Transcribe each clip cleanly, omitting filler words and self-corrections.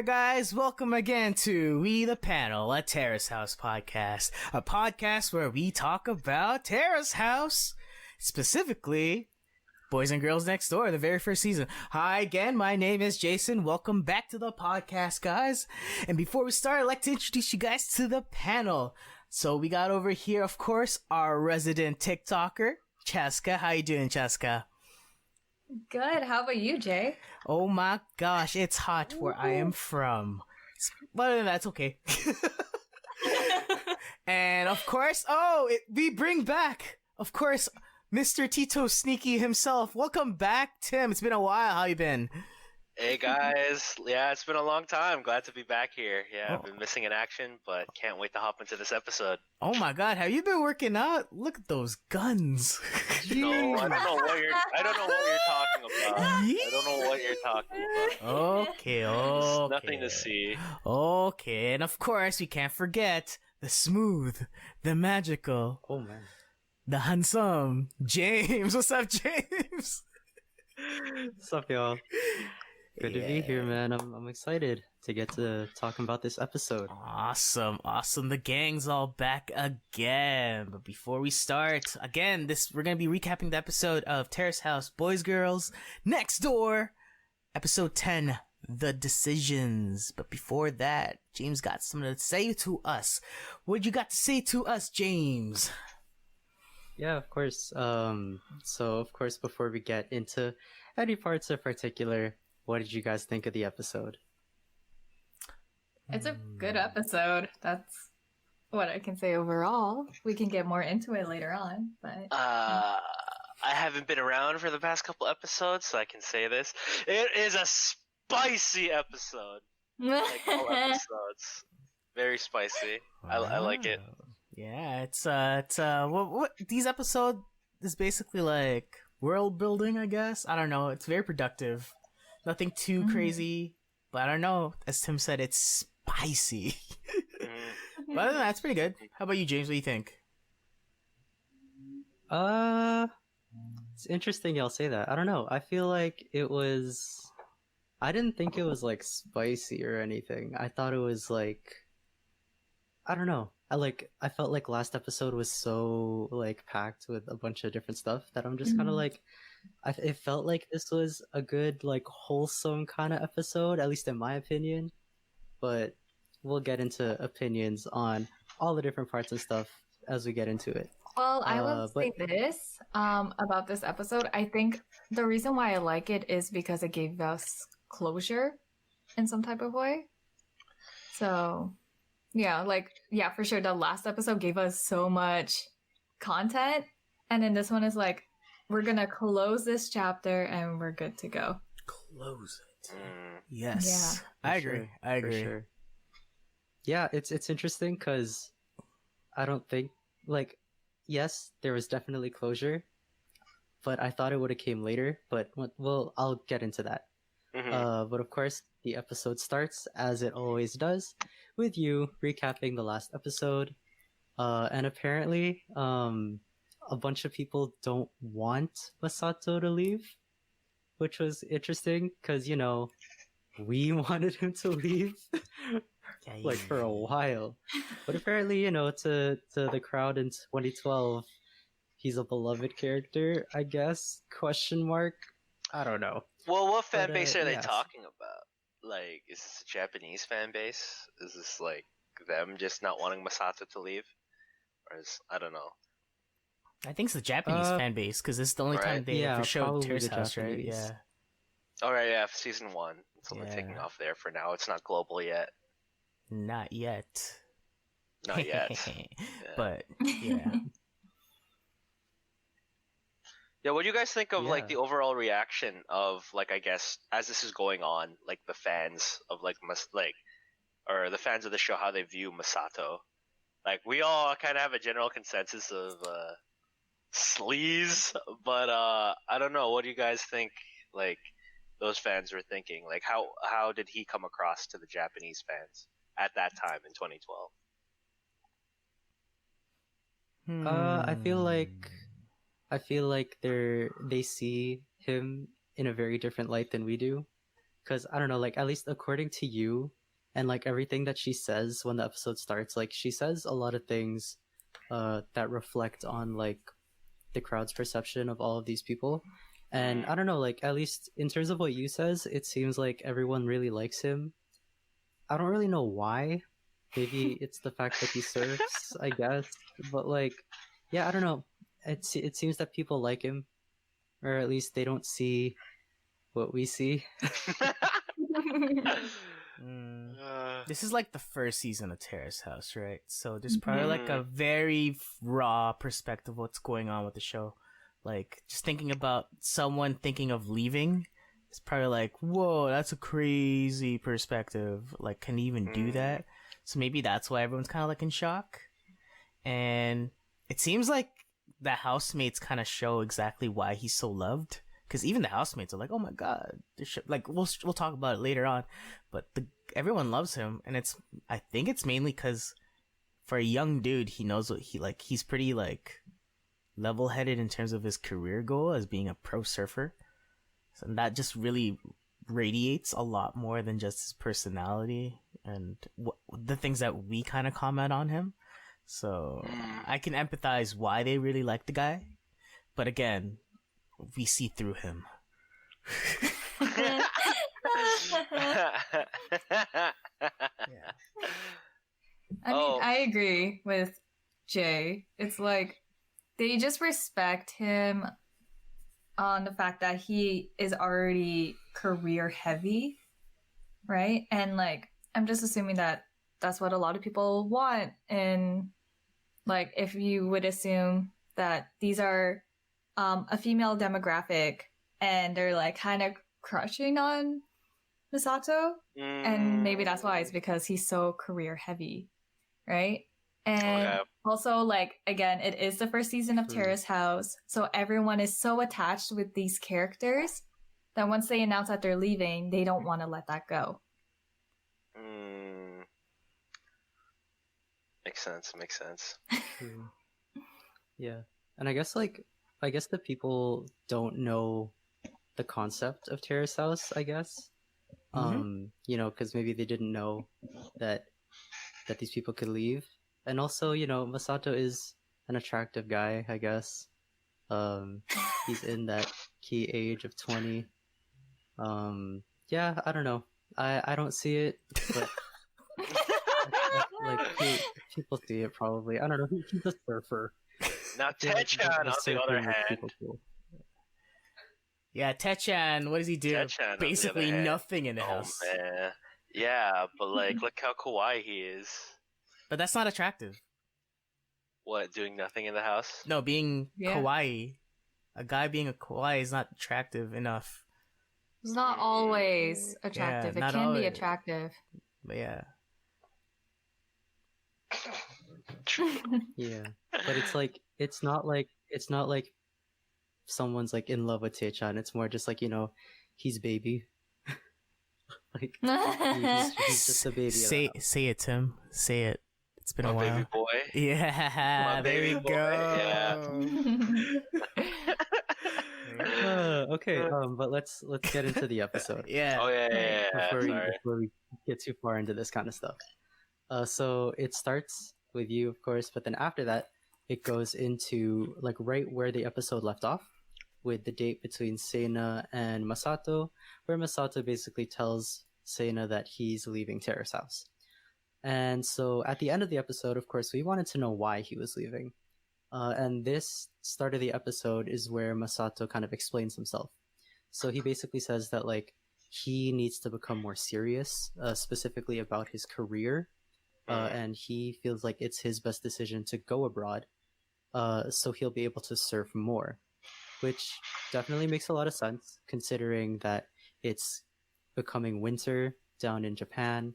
guys. Welcome again to We the Panel, a Terrace House podcast. A podcast where we talk about Terrace House. Specifically, Boys and Girls Next Door, the very first season. Hi again, my name is Jason. Welcome back to the podcast, guys. And before we start, I'd like to introduce you guys to the panel. So we got over here, of course, our resident TikToker, Cheska. How you doing, Cheska? Good. How about you, Jay? Oh my gosh, it's hot where I am from. But that's okay. And of course, we bring back, of course, Mr. Tito Sneaky himself. Welcome back, Tim. It's been a while. How you been? Hey guys, yeah, it's been a long time. Glad to be back here. Yeah, I've been missing in action, but can't wait to hop into this episode. Oh my god, have you been working out? Look at those guns. No, I don't know what you're talking about. I don't know what you're talking about. Okay. There's nothing to see. Okay, and of course we can't forget the smooth, the magical, the handsome James. What's up, James? What's up, y'all? Good to be here, man. I'm excited to get to talking about this episode. Awesome. The gang's all back again. But before we start, again, we're going to be recapping the episode of Terrace House, Boys, Girls, Next Door, episode 10, The Decisions. But before that, James got something to say to us. What you got to say to us, James? Yeah, of course. So, of course, before we get into any parts in particular, what did you guys think of the episode? It's a good episode. That's what I can say overall. We can get more into it later on, but I haven't been around for the past couple episodes, so I can say this. It is a spicy episode. Like all episodes. Very spicy. I like it. Yeah, it's what these episodes is basically like world building, I guess. I don't know. It's very productive. Nothing too crazy, but I don't know. As Tim said, it's spicy. But other than that, it's pretty good. How about you, James? What do you think? It's interesting y'all say that. I don't know. I feel like I didn't think it was like spicy or anything. I thought it was like, I don't know. I felt like last episode was so like packed with a bunch of different stuff that I'm just kind of like, it felt like this was a good like wholesome kind of episode, at least in my opinion. But we'll get into opinions on all the different parts and stuff as we get into it. Well, I would say this about this episode. I think the reason why I like it is because it gave us closure in some type of way. So yeah, for sure. The last episode gave us so much content. And then this one is like, we're going to close this chapter and we're good to go. Close it. Yes. Yeah. I agree. For sure. Yeah, it's interesting because I don't think, like, yes, there was definitely closure, but I thought it would have came later. But, well, I'll get into that. But of course, the episode starts, as it always does, with you recapping the last episode. And apparently, a bunch of people don't want Masato to leave, which was interesting because, we wanted him to leave like for a while. But apparently, to the crowd in 2012, he's a beloved character, I guess, question mark. I don't know. Well, what fan base are they talking about? Like, is this a Japanese fan base? Is this like them just not wanting Masato to leave? Or I don't know. I think it's the Japanese fan base because this is the only time they ever showed Terrace House, right? Yeah. Alright, yeah, season 1. It's only taking off there for now. It's not global yet. Not yet. Not yet. But, yeah. Yeah, what do you guys think of like the overall reaction of like, I guess, as this is going on, like the fans of or the fans of the show, how they view Masato? Like, we all kind of have a general consensus of sleaze, but I don't know. What do you guys think? Like, those fans were thinking. Like, how did he come across to the Japanese fans at that time in 2012? I feel like they see him in a very different light than we do. Because, I don't know, like, at least according to you, and like everything that she says when the episode starts, like she says a lot of things that reflect on like the crowd's perception of all of these people. And I don't know, like at least in terms of what you says, it seems like everyone really likes him. I don't really know why. Maybe it's the fact that he surfs, I guess. But like, yeah, I don't know. It seems that people like him, or at least they don't see what we see. This is like the first season of Terrace House, right? So there's probably like a very raw perspective of what's going on with the show. Like just thinking about someone thinking of leaving, it's probably like, whoa, that's a crazy perspective. Like, can he even do that? So maybe that's why everyone's kind of like in shock. And it seems like the housemates kind of show exactly why he's so loved. Because even the housemates are like, oh my god, like we'll talk about it later on, but everyone loves him, and I think it's mainly because for a young dude, he knows what he's pretty like level-headed in terms of his career goal as being a pro surfer, so that just really radiates a lot more than just his personality and the things that we kind of comment on him. So I can empathize why they really like the guy, but again, we see through him. Yeah. I mean, I agree with Jay. It's like they just respect him on the fact that he is already career heavy, right? And like, I'm just assuming that that's what a lot of people want. And like, if you would assume that these are a female demographic and they're like kind of crushing on Masato, and maybe that's why, it's because he's so career heavy, right? And also, like, again, it is the first season of Terrace House, so everyone is so attached with these characters that once they announce that they're leaving, they don't want to let that go. Makes sense. Yeah. And I guess the people don't know the concept of Terrace House, I guess. You know, because maybe they didn't know that these people could leave. And also, you know, Masato is an attractive guy, I guess. He's in that key age of 20. Yeah, I don't know. I don't see it, but like people see it probably. I don't know. He's a surfer. Now Tecchan, on the other hand. Cool. Yeah, Tecchan, what does he do? Tecchan, basically nothing in the house. Man. Yeah, but like, look how kawaii he is. But that's not attractive. What, doing nothing in the house? No, being kawaii. A guy being a kawaii is not attractive enough. It's not always attractive. Yeah, it can be attractive. But yeah. Yeah. But it's not like someone's like in love with Tecchan. It's more just like, you know, he's baby. Like he's just a baby. Say it, Tim. Say it. It's been a while. Baby boy. Yeah, there we go. Yeah. Okay, but let's get into the episode. Yeah. Oh yeah. Before we get too far into this kind of stuff. So it starts with you, of course, but then after that, it goes into like right where the episode left off, with the date between Seina and Masato, where Masato basically tells Seina that he's leaving Terrace House. And so at the end of the episode, of course, we wanted to know why he was leaving. And this start of the episode is where Masato kind of explains himself. So he basically says that like he needs to become more serious, specifically about his career. And he feels like it's his best decision to go abroad, so he'll be able to surf more, which definitely makes a lot of sense considering that it's becoming winter down in Japan.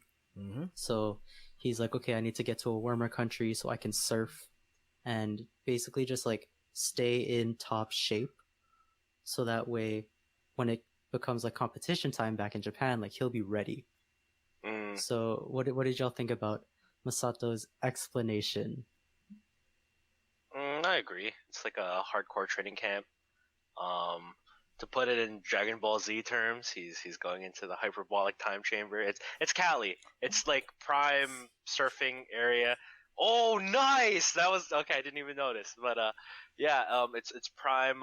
So he's like, okay, I need to get to a warmer country so I can surf and basically just like stay in top shape, so that way when it becomes like competition time back in Japan, like he'll be ready. So what did y'all think about Masato's explanation? I agree. It's like a hardcore training camp. to put it in Dragon Ball Z terms, he's going into the hyperbolic time chamber. It's Cali. It's like prime surfing area. Oh, nice! That was okay. I didn't even notice, but it's prime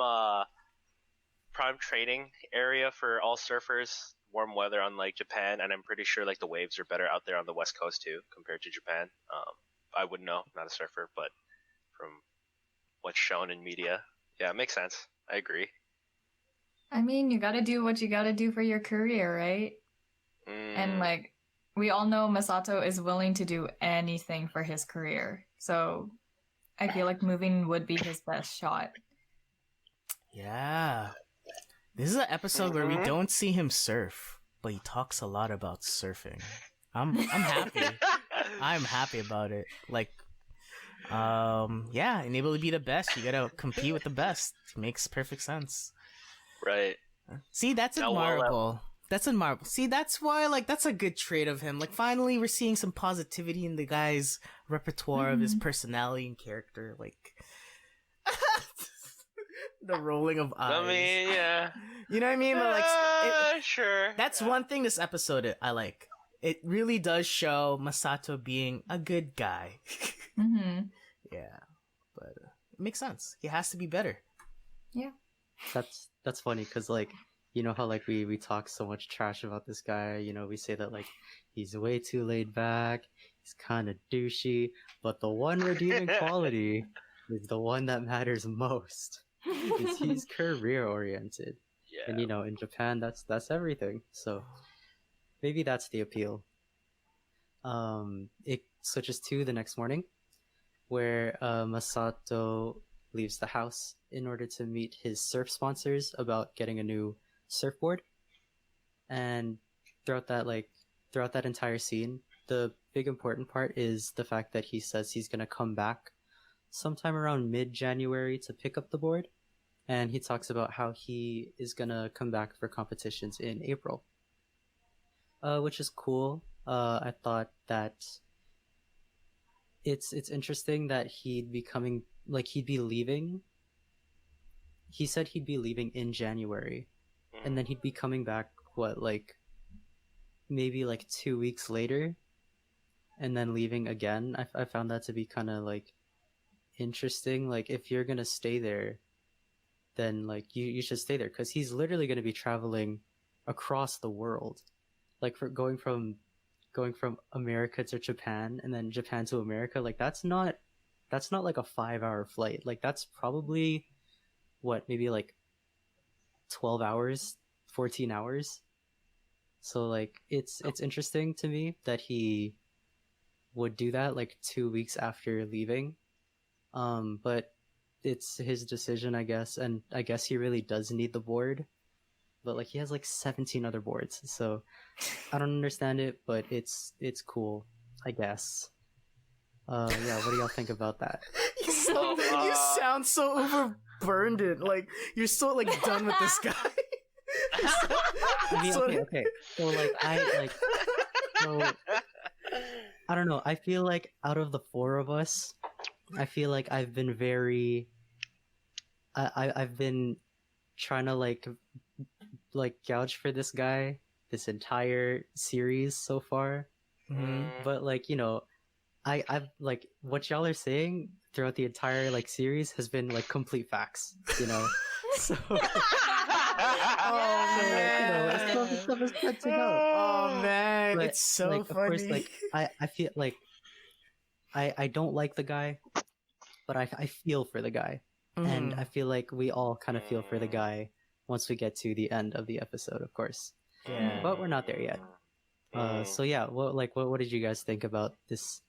training area for all surfers. Warm weather, unlike Japan, and I'm pretty sure like the waves are better out there on the West Coast too compared to Japan. I wouldn't know, not a surfer, but from what's shown in media, yeah, it makes sense. I agree. I mean, you gotta do what you gotta do for your career, right? And like, we all know Masato is willing to do anything for his career. So I feel like moving would be his best shot. Yeah. This is an episode where we don't see him surf, but he talks a lot about surfing. I'm happy. I'm happy about it. Like, yeah, and able to be the best, you gotta compete with the best. It makes perfect sense. Right. See, that's admirable. That's admirable. See, that's why, like, that's a good trait of him. Like, finally, we're seeing some positivity in the guy's repertoire of his personality and character. Like, the rolling of eyes. I mean, yeah. You know what I mean? But, like, sure. That's one thing this episode I like. It really does show Masato being a good guy. Yeah, but it makes sense. He has to be better. Yeah. That's funny because like you know how like we talk so much trash about this guy. You know we say that like he's way too laid back. He's kind of douchey, but the one redeeming quality is the one that matters most. Is he's career oriented. Yeah. And you know in Japan that's everything. So maybe that's the appeal. It switches to the next morning, where Masato leaves the house in order to meet his surf sponsors about getting a new surfboard. And throughout that entire scene, the big important part is the fact that he says he's gonna come back sometime around mid-January to pick up the board, and he talks about how he is gonna come back for competitions in April, which is cool. I thought that it's interesting that he'd be leaving. He said he'd be leaving in January, and then he'd be coming back maybe 2 weeks later, and then leaving again. I found that to be kind of interesting. Like if you're gonna stay there, then you should stay there, because he's literally gonna be traveling across the world, for going from America to Japan and then Japan to America. That's not like a 5-hour flight. That's probably maybe 12 hours, 14 hours. So it's interesting to me that he would do that 2 weeks after leaving. But it's his decision, I guess, and I guess he really does need the board. But he has 17 other boards, so I don't understand it, but it's cool, I guess. Yeah, what do y'all think about that? You sound so overburdened. You're so done with this guy. I mean, okay. So I don't know. I feel out of the four of us, I feel I've been I've been trying to gouge for this guy this entire series so far. But I've what y'all are saying throughout the entire series has been complete facts, so oh man, stuff is catching up. Oh man, but, it's so funny. Of course, I feel I don't like the guy, but I feel for the guy, and I feel we all kind of feel for the guy once we get to the end of the episode, of course. Yeah. But we're not there yet. So yeah, what did you guys think about this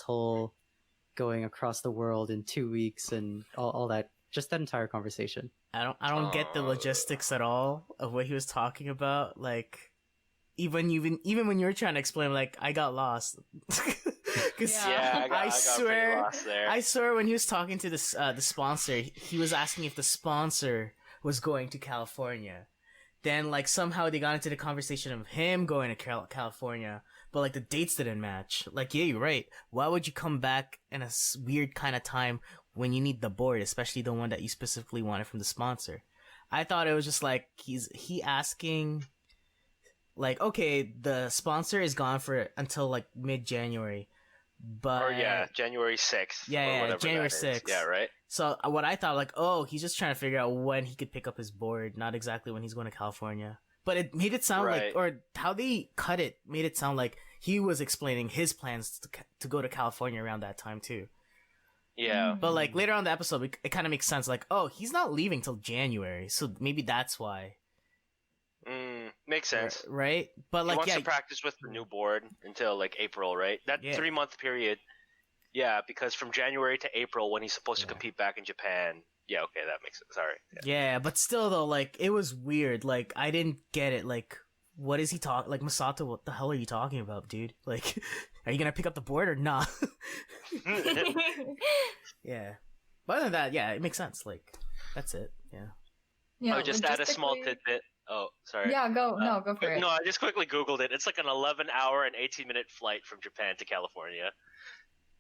whole going across the world in 2 weeks and all that, just that entire conversation? I don't get the logistics at all of what he was talking about. Even when you were trying to explain, I got lost. I got pretty lost there. I swear when he was talking to the sponsor, he was asking if the sponsor was going to California. Then somehow they got into the conversation of him going to California, but the dates didn't match. Yeah, you're right. Why would you come back in a weird kind of time when you need the board, especially the one that you specifically wanted from the sponsor? I thought it was just like he asking, like, okay, the sponsor is gone for until like mid-January, but Or January 6th. yeah, January 6th. Yeah, right. So what I thought, like, oh, he's just trying to figure out when he could pick up his board, not exactly when he's going to California. But it made it sound like, or how they cut it made it sound like he was explaining his plans to go to California around that time too. Yeah. But like later on in the episode, it kind of makes sense. Like, oh, he's not leaving till January, so maybe that's why. Makes sense, right? But like, he wants to practice with the new board until like April, right? That 3-month period. Yeah, because from January to April, when he's supposed to compete back in Japan. Yeah, okay, that makes sense. Sorry. Yeah, but still though, like it was weird. Like I didn't get it. Like, what is he talking? Like Masato, what the hell are you talking about, dude? Like, are you gonna pick up the board or not? Yeah. But other than that, yeah, it makes sense. Like, that's it. Yeah. Yeah. I would just add a small tidbit. Oh, sorry. Yeah, go for it. No, I just quickly Googled it. It's like an 11-hour and 18-minute flight from Japan to California.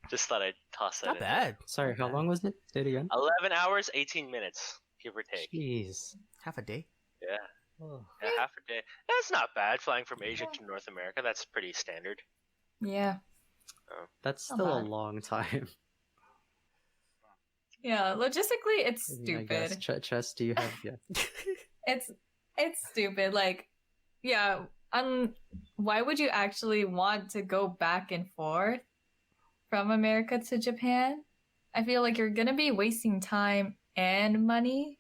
Just thought I'd toss that Not in. bad. Sorry, how long was it? Say it again. 11 hours, 18 minutes, give or take. Jeez. Half a day. Yeah. Oh. Yeah, half a day. That's not bad, flying from Asia to North America. That's pretty standard. Yeah. That's still a long time. Yeah, logistically, it's stupid. I guess. Chess, do you have... Yeah. It's stupid. Like, yeah, why would you actually want to go back and forth from America to Japan? I feel like you're gonna be wasting time and money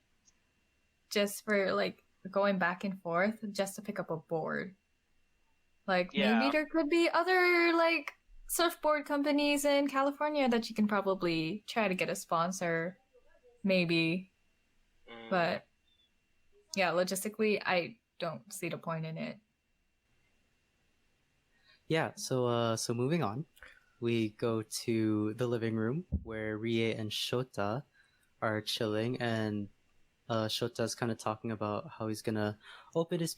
just for, like, going back and forth just to pick up a board. Like, maybe there could be other, like, surfboard companies in California that you can probably try to get a sponsor. Maybe. But, yeah, logistically, I don't see the point in it. Yeah, so moving on. We go to the living room where Rie and Shota are chilling, and Shota's kind of talking about how he's gonna open his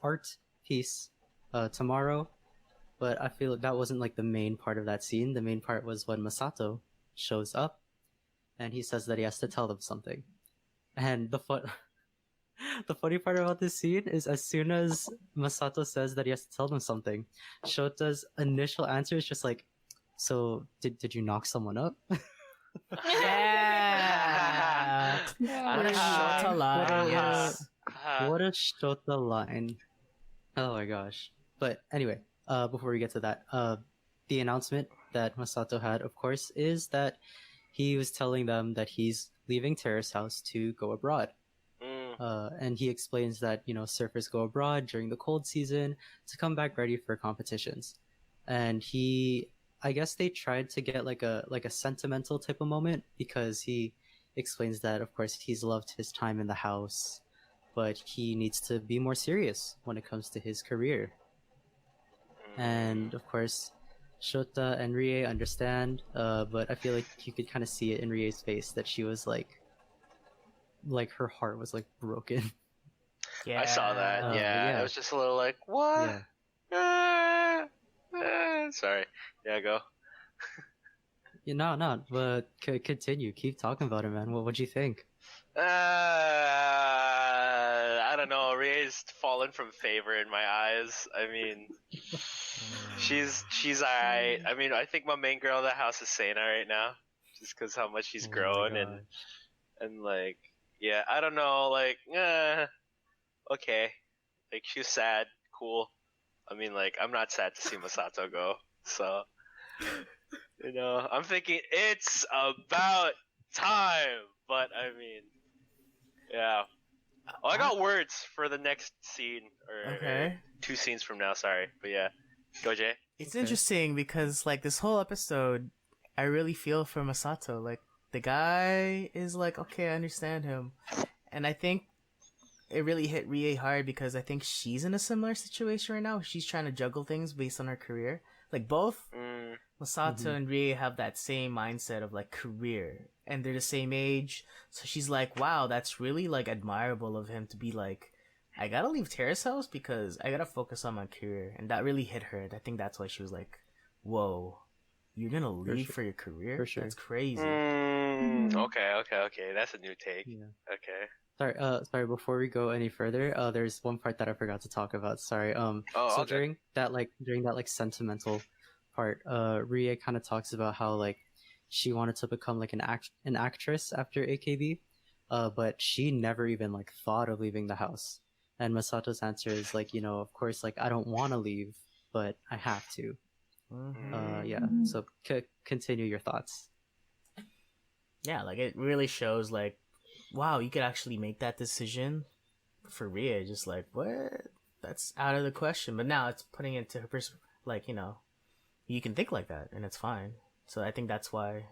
art piece, tomorrow. But I feel that wasn't like the main part of that scene. The main part was when Masato shows up, and he says that he has to tell them something. And the funny part about this scene is as soon as Masato says that he has to tell them something, Shota's initial answer is just like, so did you knock someone up? Yeah. What a Shota line. What a Shota line. Oh my gosh. But anyway, before we get to that, the announcement that Masato had, of course, is that he was telling them that he's leaving Terrace House to go abroad. And he explains that, surfers go abroad during the cold season to come back ready for competitions. And I guess they tried to get like a sentimental type of moment, because he explains that, of course, he's loved his time in the house, but he needs to be more serious when it comes to his career. And of course, Shota and Rie understand, but I feel like you could kind of see it in Rie's face that she was like her heart was like broken. Yeah, I saw that. Yeah, it was just a little like, what? Yeah. Sorry. Yeah, go. No, but continue. Keep talking about it, man. What'd you think? I don't know. Rie's fallen from favor in my eyes. I mean, she's alright. I mean, I think my main girl in the house is Sana right now, just because how much she's grown and like, yeah, I don't know, like, okay, like she's sad, cool. I mean, like, I'm not sad to see Masato go, so I'm thinking it's about time. But I mean, yeah. Oh, I got words for the next scene, or 2 scenes from now. Sorry, but yeah, go Jay. It's interesting because like this whole episode, I really feel for Masato. Like the guy is like, okay, I understand him, and I think it really hit Rie hard because I think she's in a similar situation right now. She's trying to juggle things based on her career. Like both Masato and Rie have that same mindset of like career, and they're the same age. So she's like, wow, that's really like admirable of him to be like, I gotta leave Terrace House because I gotta focus on my career. And that really hit her. I think that's why she was like, whoa. you're gonna leave for your career? For sure. That's crazy. Okay. That's a new take. Yeah. Okay. Sorry. Before we go any further, there's one part that I forgot to talk about. Sorry. So during that sentimental part, Rie kind of talks about how like she wanted to become like an actress after AKB, but she never even like thought of leaving the house. And Masato's answer is like, of course, like I don't want to leave, but I have to. Yeah. So continue your thoughts. Yeah, like it really shows like, wow, you could actually make that decision for Ria. Just like, what? That's out of the question. But now it's putting it to her like, you can think like that and it's fine. So I think that's why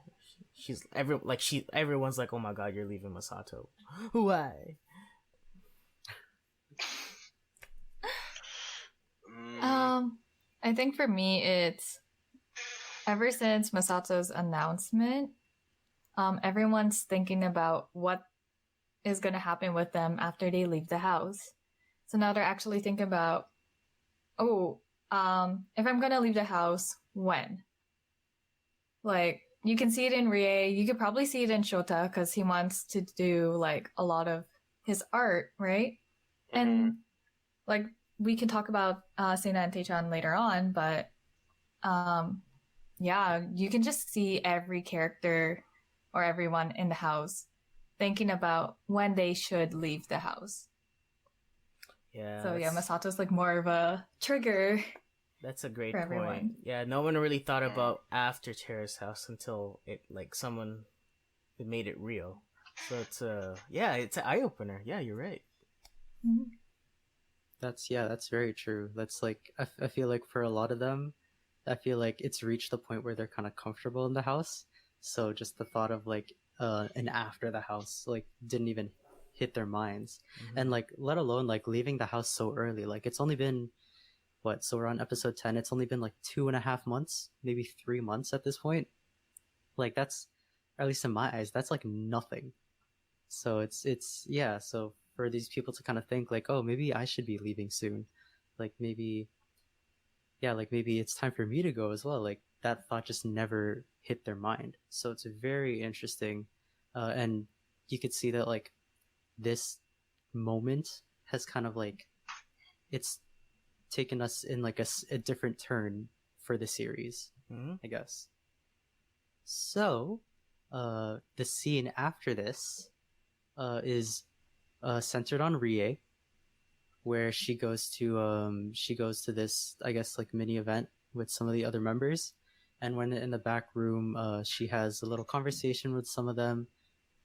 everyone's like, oh my god, you're leaving Masato. Why? I think for me, it's ever since Masato's announcement, everyone's thinking about what is going to happen with them after they leave the house. So now they're actually thinking about, if I'm going to leave the house, when? Like, you can see it in Rie, you could probably see it in Shota because he wants to do like a lot of his art, right? And like, we can talk about Sena and Tecchan later on, but yeah, you can just see every character or everyone in the house thinking about when they should leave the house. Yeah. So yeah, Masato's like more of a trigger. That's a great point. Everyone. Yeah, no one really thought about after Terrace House until it made it real. So it's it's an eye opener. Yeah, you're right. Mm-hmm. That's very true. That's like I feel like for a lot of them, I feel like it's reached the point where they're kind of comfortable in the house. So just the thought of like an after the house like didn't even hit their minds, and like let alone like leaving the house so early. Like it's only been so we're on episode 10. It's only been like 2.5 months, maybe 3 months at this point. Like that's, at least in my eyes, that's like nothing. So it's so for these people to kind of think like, oh, maybe I should be leaving soon, like maybe it's time for me to go as well. Like that thought just never hit their mind. So it's very interesting, and you could see that like this moment has kind of like it's taken us in like a different turn for the series, I guess. So the scene after this is centered on Rie, where she goes to this, I guess, like mini event with some of the other members, and when in the back room, she has a little conversation with some of them,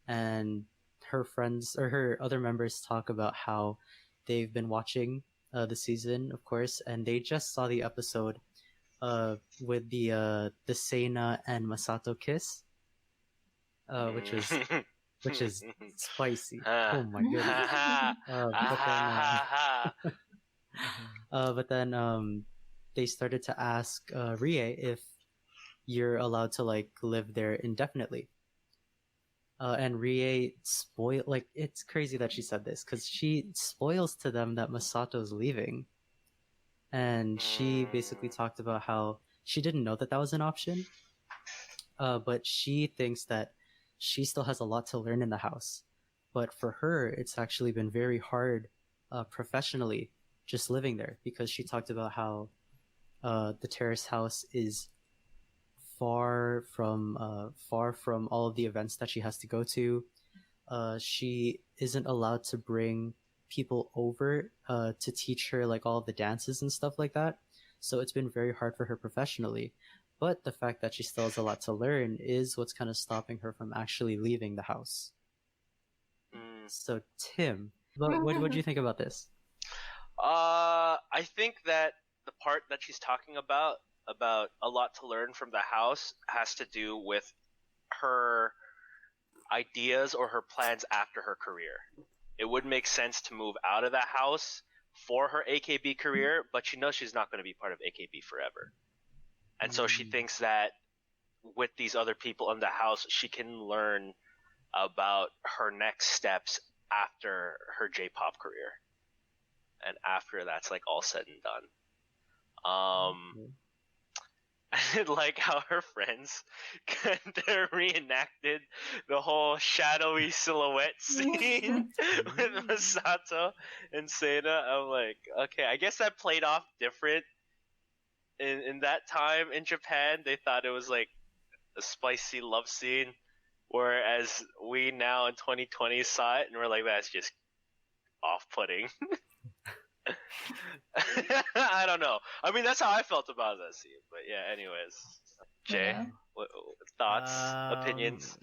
and her friends or her other members talk about how they've been watching the season, of course, and they just saw the episode with the Sena and Masato kiss, which is spicy. Oh my goodness. But then they started to ask Rie if you're allowed to like live there indefinitely. And Rie it's crazy that she said this because she spoils to them that Masato's leaving. And she basically talked about how she didn't know that was an option. But she thinks that she still has a lot to learn in the house. But for her, it's actually been very hard professionally just living there, because she talked about how the Terrace House is far from all of the events that she has to go to. She isn't allowed to bring people over to teach her like all the dances and stuff like that. So it's been very hard for her professionally. But the fact that she still has a lot to learn is what's kind of stopping her from actually leaving the house. So Tim, what do you think about this? I think that the part that she's talking about a lot to learn from the house has to do with her ideas or her plans after her career. It would make sense to move out of that house for her AKB career, but she knows she's not going to be part of AKB forever. And so she thinks that with these other people in the house, she can learn about her next steps after her J-pop career. And after that's like all said and done. I did like how her friends kind of reenacted the whole shadowy silhouette scene with Masato and Seda. I'm like, okay, I guess that played off different in that time in Japan. They thought it was like a spicy love scene, whereas we now in 2020 saw it and we're like, that's just off-putting. I don't know. I mean, that's how I felt about that scene. But yeah, anyways, Jay, Yeah. what thoughts, opinions?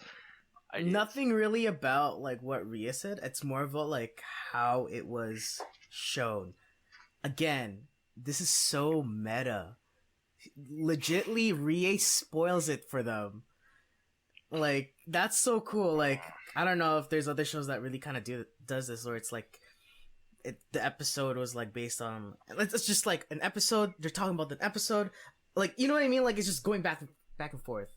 Ideas? Nothing really about like what Ria said. It's more about like how it was shown. Again, this is so meta. Legitly, Rie spoils it for them. Like, that's so cool. Like, I don't know if there's other shows that really kind of does this, or it's like the episode was like based on, it's just like an episode. They're talking about the episode, like, you know what I mean? Like, it's just going back and forth.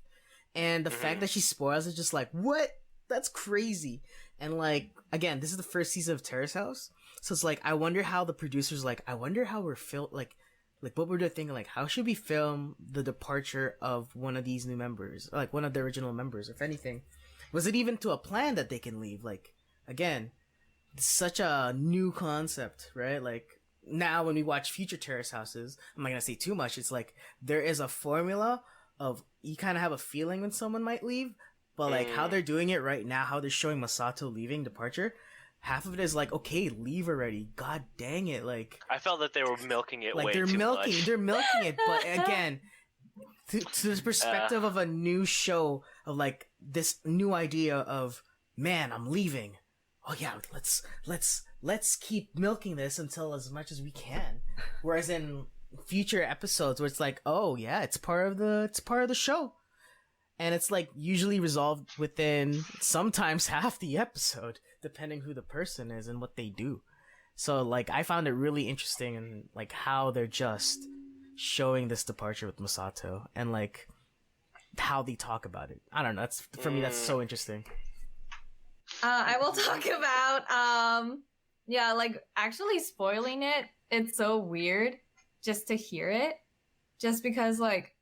And the fact that she spoils it, just like, what? That's crazy. And like, again, this is the first season of Terrace House, so it's like, I wonder how the producers, like, I wonder how we're like what were they thinking? Like, how should we film the departure of one of these new members, like one of the original members? If anything, was it even to a plan that they can leave? Like, again, it's such a new concept, right? Like, now when we watch future Terrace Houses, I'm not gonna say too much. It's like there is a formula of, you kind of have a feeling when someone might leave, but like how they're doing it right now, how they're showing Masato leaving, departure, half of it is like, okay, leave already. God dang it! Like, I felt that they were milking it like way they're too milking, much. they're milking it. But again, to the perspective of a new show, of like this new idea of, man, I'm leaving. Oh yeah, let's keep milking this until as much as we can. Whereas in future episodes, where it's like, oh yeah, it's part of the show, and it's like usually resolved within sometimes half the episode, depending who the person is and what they do. So like, I found it really interesting, and like how they're just showing this departure with Masato, and like how they talk about it. I don't know. That's, for me, that's so interesting. I will talk about yeah, like actually spoiling it. It's so weird just to hear it, just because like,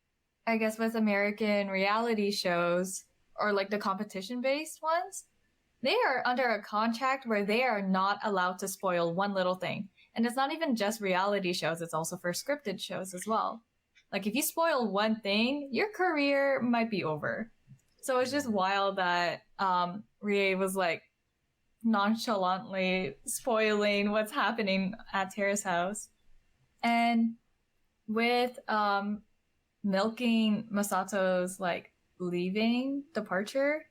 I guess with American reality shows or like the competition based ones, they are under a contract where they are not allowed to spoil one little thing. And it's not even just reality shows, it's also for scripted shows as well. Like, if you spoil one thing, your career might be over. So it's just wild that Rie was like nonchalantly spoiling what's happening at Terrace House. And with milking Masato's like leaving, departure,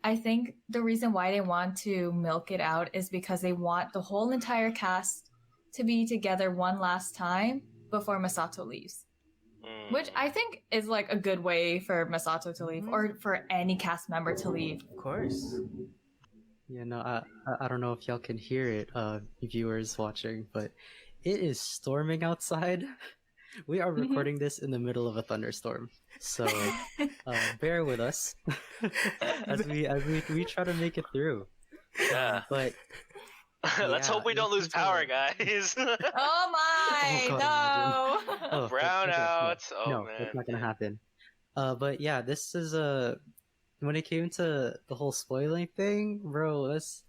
I think the reason why they want to milk it out is because they want the whole entire cast to be together one last time before Masato leaves. Which I think is like a good way for Masato to leave, or for any cast member to leave. Of course. Yeah, no, I don't know if y'all can hear it, viewers watching, but it is storming outside. We are recording this in the middle of a thunderstorm, so bear with us as we try to make it through. Yeah, but let's hope we don't lose power, guys. Oh my, no! Oh, Brownouts. No, oh no, man, that's not gonna happen. But yeah, this is when it came to the whole spoiling thing, bro, it's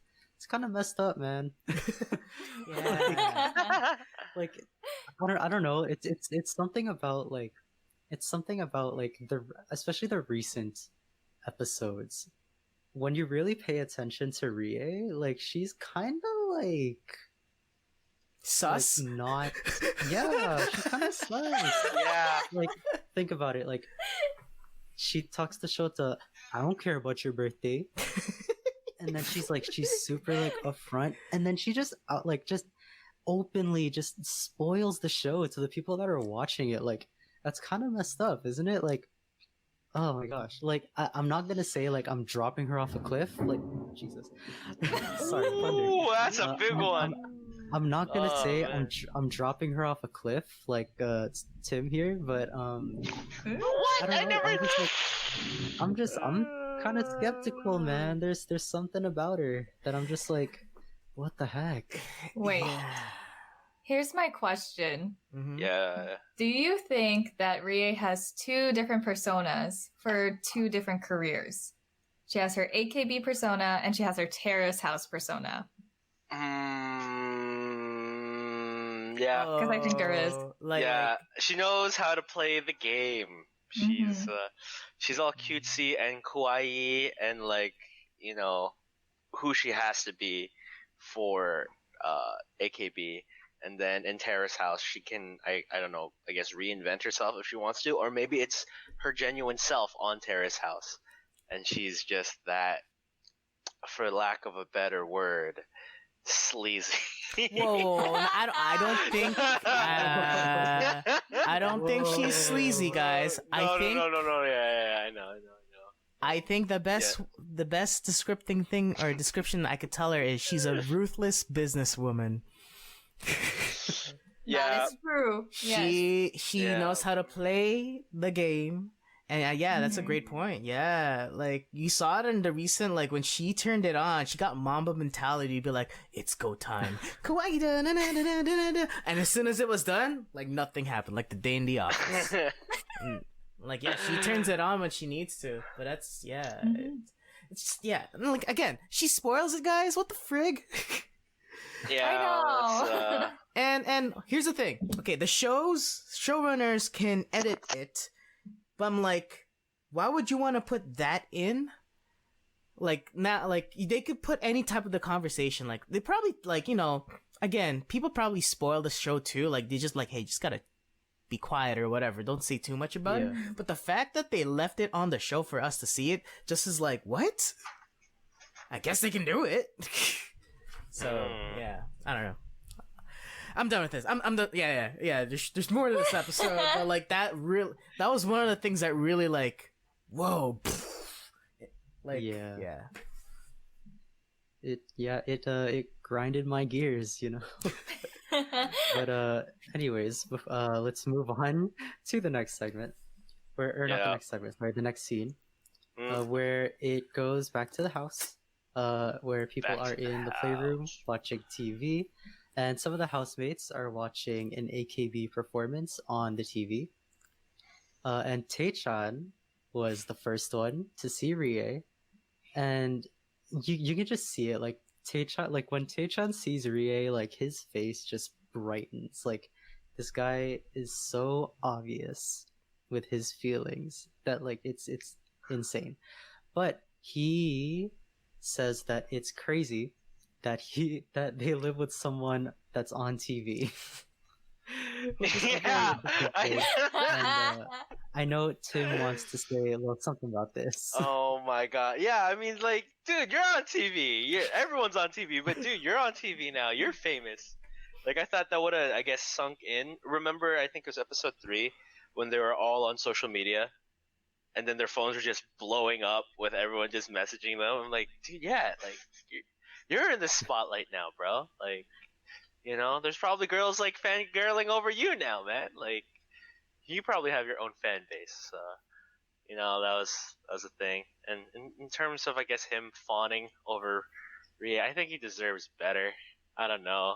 kind of messed up, man. Yeah. Like, I don't know. It's something about like, especially the recent episodes. When you really pay attention to Rie, like, she's kind of like Sus? Like, not. Yeah, she's kind of sus. yeah. Like, think about it. Like, she talks to Shota, I don't care about your birthday. And then she's super like upfront, and then she just just openly just spoils the show to the people that are watching it. Like, that's kind of messed up, isn't it? Like, oh my gosh. Like, I'm not gonna say like I'm dropping her off a cliff. Like, Jesus. Sorry, thunder. Ooh, that's a big one. I'm not gonna say man. I'm dropping her off a cliff like Tim here, but What? I don't know. I'm kind of skeptical, man. There's something about her that I'm just like, what the heck? Wait. Here's my question. Mm-hmm. Yeah. Do you think that Rie has two different personas for two different careers? She has her AKB persona and she has her Terrace House persona. Yeah. Because I think there is. She knows how to play the game. She's all cutesy and kawaii and like, you know, who she has to be for AKB. And then in Terrace House, she can, I don't know, I guess reinvent herself if she wants to, or maybe it's her genuine self on Terrace House, and she's just that, for lack of a better word, sleazy. Whoa! I don't think she's sleazy, guys. No. Yeah, I know. I think the best description I could tell her is she's a ruthless businesswoman. That is true. She knows how to play the game. And that's a great point. Yeah, like you saw it in the recent, like when she turned it on, she got Mamba mentality to be like, it's go time. Kawaii da, na, na, na, na, na, na. And as soon as it was done, like nothing happened, like the day in the office. And, like, yeah, she turns it on when she needs to. But that's, it's just, like, again, she spoils it, guys. What the frig? Yeah, I know. And here's the thing. Okay, the showrunners can edit it, but I'm like, why would you want to put that in? Like, not like they could put any type of the conversation. Like, they probably, like, you know, again, people probably spoil the show too. Like, they just like, hey, just gotta be quiet or whatever. Don't say too much about it. But the fact that they left it on the show for us to see it just is like, what? I guess they can do it. So yeah, I don't know. I'm done with this. I'm done. Yeah. There's more to this episode, but like that was one of the things that really like, whoa, like it grinded my gears, you know. But anyways, let's move on to the next segment, not the next segment, sorry, the next scene, where it goes back to the house. Where people are in the playroom watching TV, and some of the housemates are watching an AKB performance on the TV. And Tecchan was the first one to see Rie, and you can just see it. Like Tecchan, like when Tecchan sees Rie, like his face just brightens. Like this guy is so obvious with his feelings that like it's insane. But he says that it's crazy that they live with someone that's on TV. I know Tim wants to say a little something about this. Oh my god. Yeah, I mean, like, dude, you're on TV. Everyone's on TV, but dude, you're on TV now. You're famous. Like, I thought that would have, I guess, sunk in. Remember, I think it was episode 3 when they were all on social media? And then their phones were just blowing up with everyone just messaging them. I'm like, dude, yeah, like, you're in the spotlight now, bro. Like, you know, there's probably girls, like, fangirling over you now, man. Like, you probably have your own fan base. You know, that was a thing. And in terms of, I guess, him fawning over Rie, I think he deserves better. I don't know.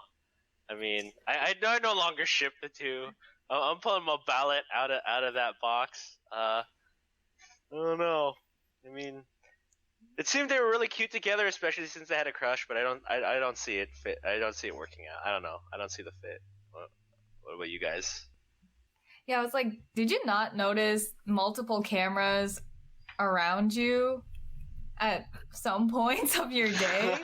I mean, I no longer ship the two. I'm pulling my ballot out of that box. I don't know. I mean, it seemed they were really cute together, especially since they had a crush. But I don't see it fit. I don't see it working out. I don't know. I don't see the fit. What about you guys? Yeah, I was like, did you not notice multiple cameras around you at some points of your day?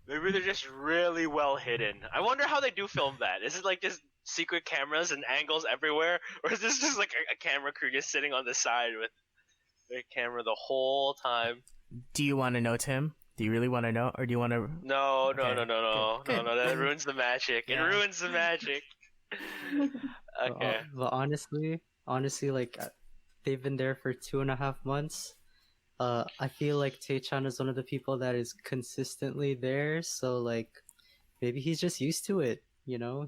Maybe they're just really well hidden. I wonder how they do film that. Is it like just secret cameras and angles everywhere, or is this just like a camera crew just sitting on the side with their camera the whole time? Do you want to know, Tim? Do you really want to know, or do you want to? No. That ruins the magic. Yeah. It ruins the magic. Okay. But honestly, like they've been there for 2.5 months. I feel like Tecchan is one of the people that is consistently there, so like maybe he's just used to it. You know,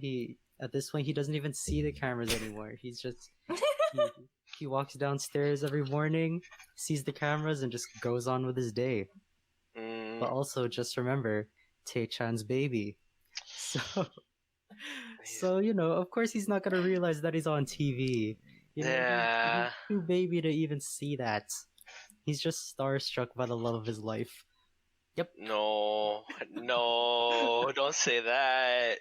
at this point, he doesn't even see the cameras anymore. He's just he walks downstairs every morning, sees the cameras, and just goes on with his day. But also, just remember, Tecchan's baby. So, so of course he's not gonna realize that he's on TV. He's too baby to even see that. He's just starstruck by the love of his life. Yep. No, don't say that.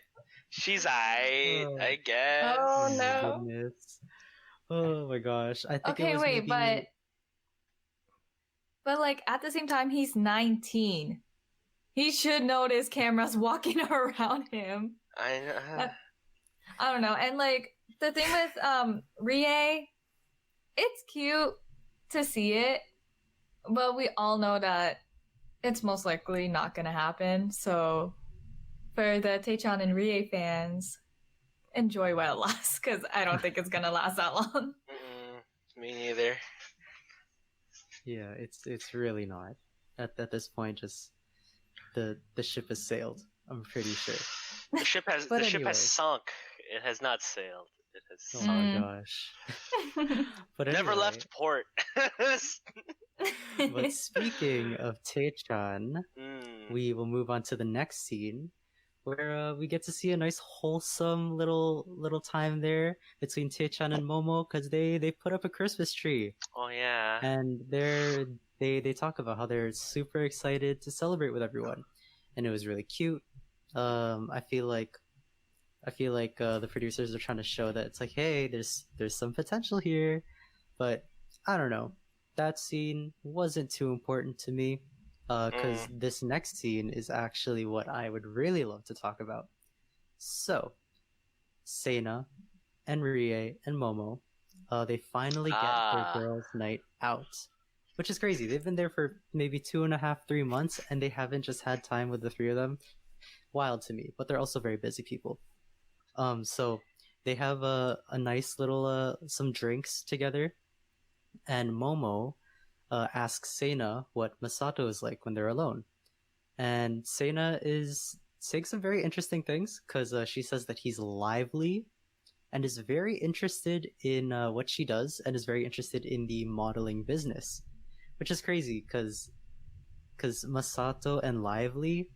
She's I guess. Oh no. Goodness. Oh my gosh. I think Okay, it was wait, maybe... but like at the same time, he's 19. He should notice cameras walking around him. I don't know. And like the thing with Rie, it's cute to see it, but we all know that it's most likely not gonna happen. So for the Tecchan and Rie fans, enjoy while it lasts, because I don't think it's gonna last that long. Me neither. Yeah, it's really not. At this point, just the ship has sailed. I'm pretty sure. The ship has sunk. It has not sailed. It has Oh sunk. my gosh. But Never anyway, left port. But speaking of Tecchan, we will move on to the next scene, where we get to see a nice wholesome little time there between Tecchan and Momo, because they put up a Christmas tree. Oh yeah. And they talk about how they're super excited to celebrate with everyone, and it was really cute. I feel like the producers are trying to show that it's like, hey, there's some potential here, but I don't know. That scene wasn't too important to me, because this next scene is actually what I would really love to talk about. So, Sena and Rie and Momo, they finally get their girls' night out, which is crazy. They've been there for maybe 2.5, 3 months, and they haven't just had time with the three of them. Wild to me, but they're also very busy people. So they have a nice little some drinks together, and Momo asks Sena what Masato is like when they're alone, and Sena is saying some very interesting things, because she says that he's lively and is very interested in what she does, and is very interested in the modeling business, which is crazy because Masato and lively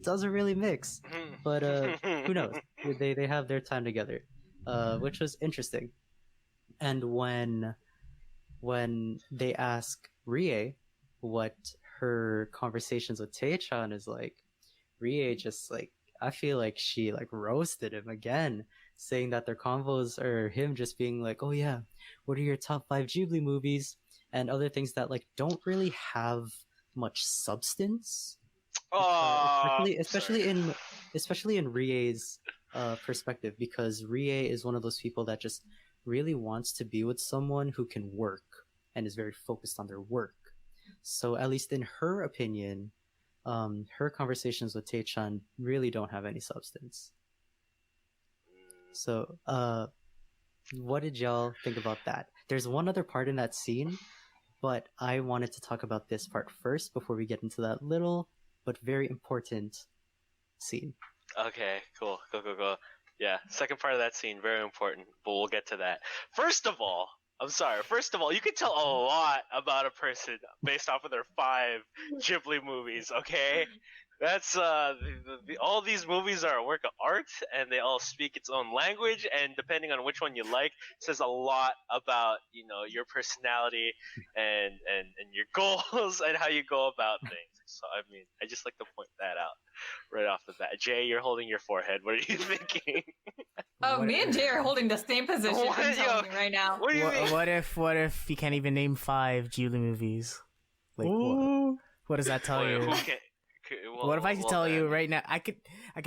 doesn't really mix, but who knows? They have their time together, which was interesting. And when they ask Rie what her conversations with Tecchan is like, Rie just like, I feel like she like roasted him again, saying that their convos are him just being like, oh yeah, what are your top 5 Ghibli movies, and other things that like don't really have much substance. Especially in Rie's perspective, because Rie is one of those people that just really wants to be with someone who can work and is very focused on their work. So at least in her opinion, her conversations with Tecchan really don't have any substance. So what did y'all think about that? There's one other part in that scene, but I wanted to talk about this part first before we get into that little but very important scene. Okay, cool. Yeah, second part of that scene, very important, but we'll get to that. First of all, you can tell a lot about a person based off of their 5 Ghibli movies, okay? That's, all these movies are a work of art, and they all speak its own language, and depending on which one you like, says a lot about, your personality and your goals and how you go about things. So, I mean, I just like to point that out right off the bat. Jay, you're holding your forehead. What are you thinking? Me and Jay are holding the same position right now. What do you mean? What if you can't even name 5 Ghibli movies? Like, what does that tell you? What if I could tell you right now? I could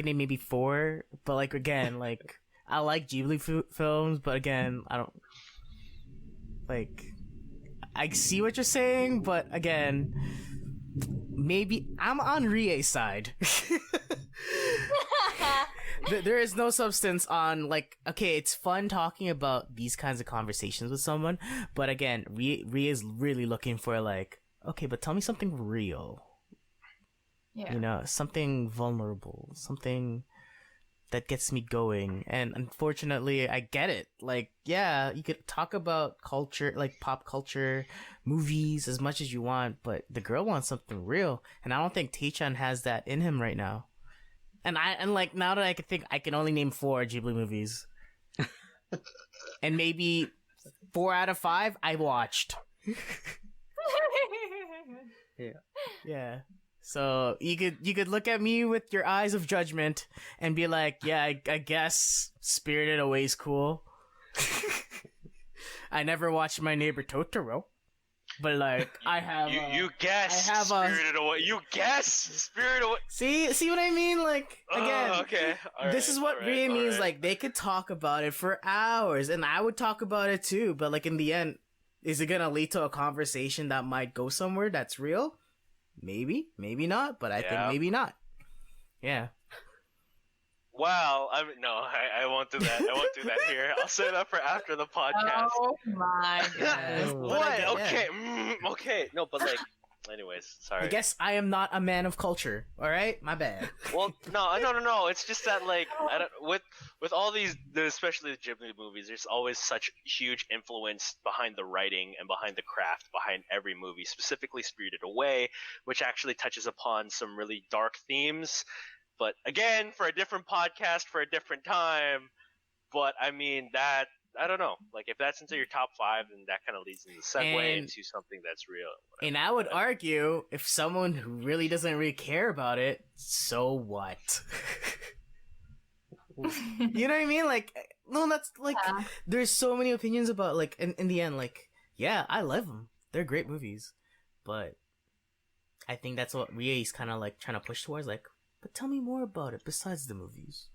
name maybe 4, but like again, like I like Ghibli films, but again, I don't like. I see what you're saying, but again, maybe I'm on Rie's side. There is no substance on, like, okay, it's fun talking about these kinds of conversations with someone, but again, Rie is really looking for like, okay, but tell me something real. Yeah. Something vulnerable, something that gets me going. And unfortunately, I get it. Like, yeah, you could talk about culture, like pop culture, movies as much as you want, but the girl wants something real. And I don't think Tecchan has that in him right now. And like now that I can think, I can only name 4 Ghibli movies, and maybe 4 out of 5 I watched. Yeah. So you could look at me with your eyes of judgment and be like, yeah, I guess Spirited Away's cool. I never watched My Neighbor Totoro, but like I have. You guess Spirited Away. You guess Spirited Away. See what I mean? Like again, okay. This is what Rie means. Like they could talk about it for hours, and I would talk about it too. But like in the end, is it gonna lead to a conversation that might go somewhere that's real? Maybe, maybe not. But I think maybe not. Yeah. Wow, I won't do that. I won't do that here. I'll save that for after the podcast. Oh my goodness. What? Okay, okay. No, but like, anyways, sorry. I guess I am not a man of culture. All right, my bad. Well, no. It's just that like, I don't with all these, especially the Ghibli movies, there's always such huge influence behind the writing and behind the craft behind every movie. Specifically, Spirited Away, which actually touches upon some really dark themes. But again, for a different podcast, for a different time. But I mean, that, I don't know. Like, if that's into your top 5, then that kind of leads into the segue into something that's real. Whatever. And I would argue, if someone who really doesn't really care about it, so what? You know what I mean? Like, no, that's like, there's so many opinions about, like, in the end, like, yeah, I love them. They're great movies. But I think that's what Rie's kind of like trying to push towards, like, but tell me more about it besides the movies.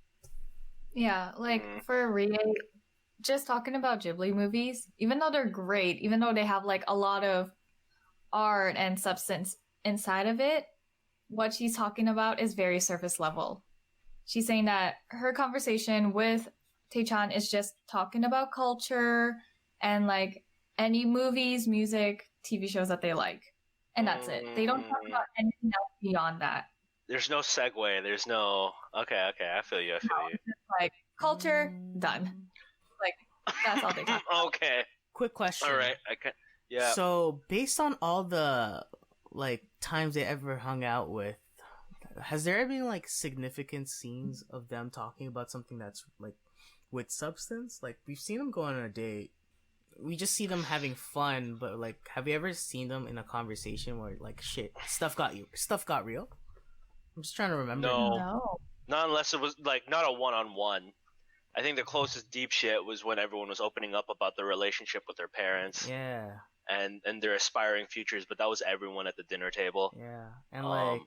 Yeah, like for Rie, just talking about Ghibli movies, even though they're great, even though they have like a lot of art and substance inside of it, what she's talking about is very surface level. She's saying that her conversation with Tecchan is just talking about culture and like any movies, music, TV shows that they like. And that's it. They don't talk about anything else beyond that. There's no segue. There's no. Okay. I feel you. It's like culture, done. Like that's all they talk about. Okay. Quick question. All right. Yeah. So based on all the like times they ever hung out with, has there ever been like significant scenes of them talking about something that's like with substance? Like we've seen them go on a date. We just see them having fun, but like, have you ever seen them in a conversation where like shit, stuff got real? I'm just trying to remember. No. Not unless it was like not a one-on-one. I think the closest deep shit was when everyone was opening up about their relationship with their parents. Yeah. And their aspiring futures, but that was everyone at the dinner table. Yeah. And like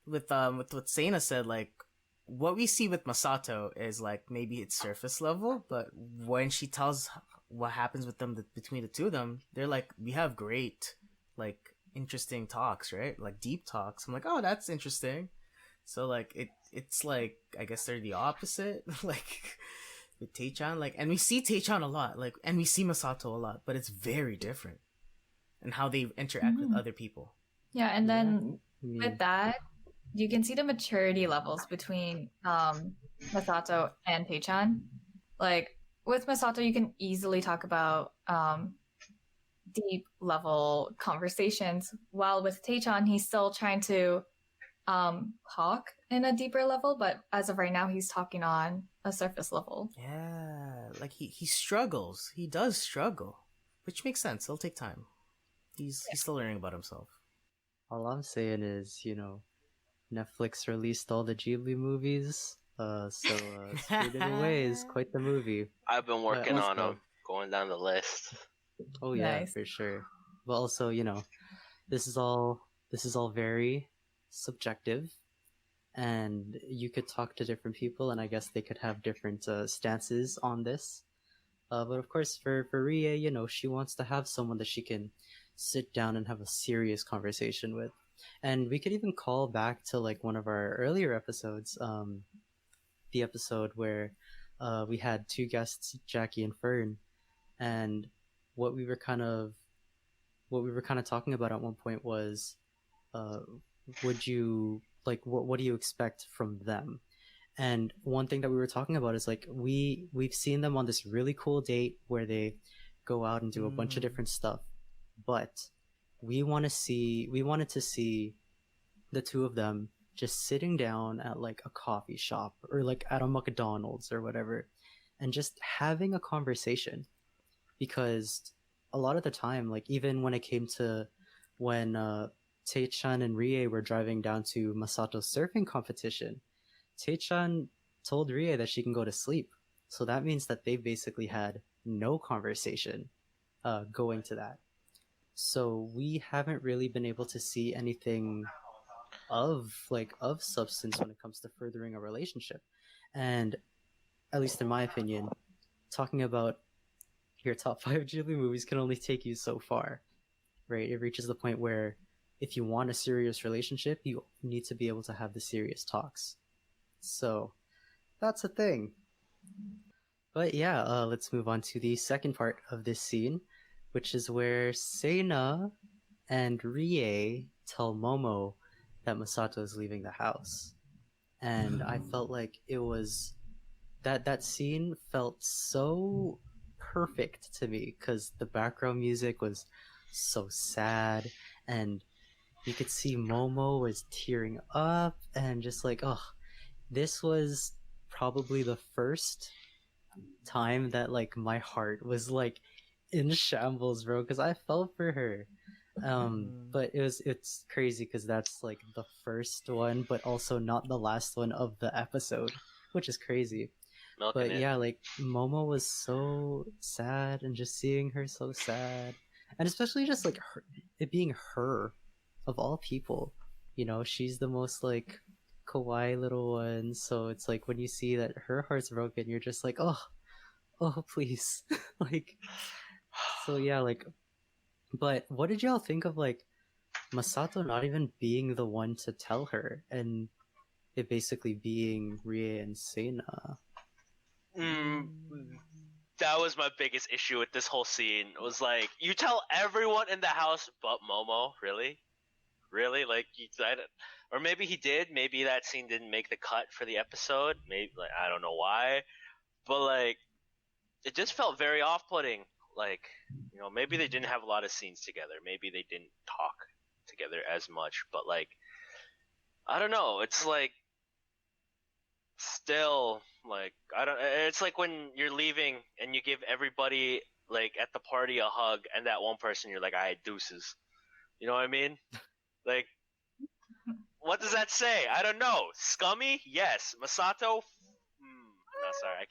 with what Seina said, like what we see with Masato is like maybe it's surface level, but when she tells what happens with them between the two of them, they're like, we have great like interesting talks, right? Like deep talks. I'm like, oh, that's interesting. So like it's like I guess they're the opposite, like with Tecchan, like, and we see Tecchan a lot, like, and we see Masato a lot, but it's very different in how they interact with other people. Yeah, and then with that, you can see the maturity levels between Masato and Tecchan. Like with Masato, you can easily talk about deep level conversations, while with Tecchan, he's still trying to talk in a deeper level, but as of right now, he's talking on a surface level. Yeah, like he struggles. He does struggle, which makes sense. It'll take time. He's still learning about himself. All I'm saying is, Netflix released all the Ghibli movies, so Spirited Away is quite the movie. I've been working on them, going down the list. Oh yeah, Nice. for sure. But also, this is all very subjective, and you could talk to different people, and I guess they could have different stances on this. But of course, for Rie, she wants to have someone that she can sit down and have a serious conversation with. And we could even call back to like one of our earlier episodes, the episode where we had 2 guests, Jackie and Fern, and what we were kind of talking about at one point was, would you like what do you expect from them? And one thing that we were talking about is like we've seen them on this really cool date where they go out and do a bunch of different stuff, but we wanted to see the two of them just sitting down at like a coffee shop or like at a McDonald's or whatever and just having a conversation. Because a lot of the time, like even when it came to when Tecchan and Rie were driving down to Masato's surfing competition, Tecchan told Rie that she can go to sleep. So that means that they basically had no conversation going to that. So we haven't really been able to see anything of substance when it comes to furthering a relationship. And at least in my opinion, talking about your top 5 Ghibli movies can only take you so far, right? It reaches the point where if you want a serious relationship, you need to be able to have the serious talks. So that's a thing. But yeah, let's move on to the second part of this scene, which is where Seina and Rie tell Momo that Masato is leaving the house. And I felt like it was that scene felt so perfect to me because the background music was so sad and you could see Momo was tearing up and just like, oh, this was probably the first time that like my heart was like in shambles, bro, because I felt for her. But it's crazy because that's like the first one, but also not the last one of the episode, which is crazy. But yeah, like Momo was so sad, and just seeing her so sad, and especially just like it being her of all people, you know, she's the most like kawaii little one. So it's like when you see that her heart's broken, you're just like, oh, please, like. So yeah, like. But what did y'all think of like Masato not even being the one to tell her, and it basically being Rie and Seina? That was my biggest issue with this whole scene. It was like, you tell everyone in the house but Momo, really? Like, or maybe he did. Maybe that scene didn't make the cut for the episode. Maybe, like, I don't know why, but like, it just felt very off-putting. Like, you know, maybe they didn't have a lot of scenes together. Maybe they didn't talk together as much. But like, I don't know. It's like, still, like, I don't. It's like when you're leaving and you give everybody like at the party a hug, and that one person you're like, "I deuces." You know what I mean? Like, what does that say? I don't know. Scummy? Yes. Masato? No, sorry, I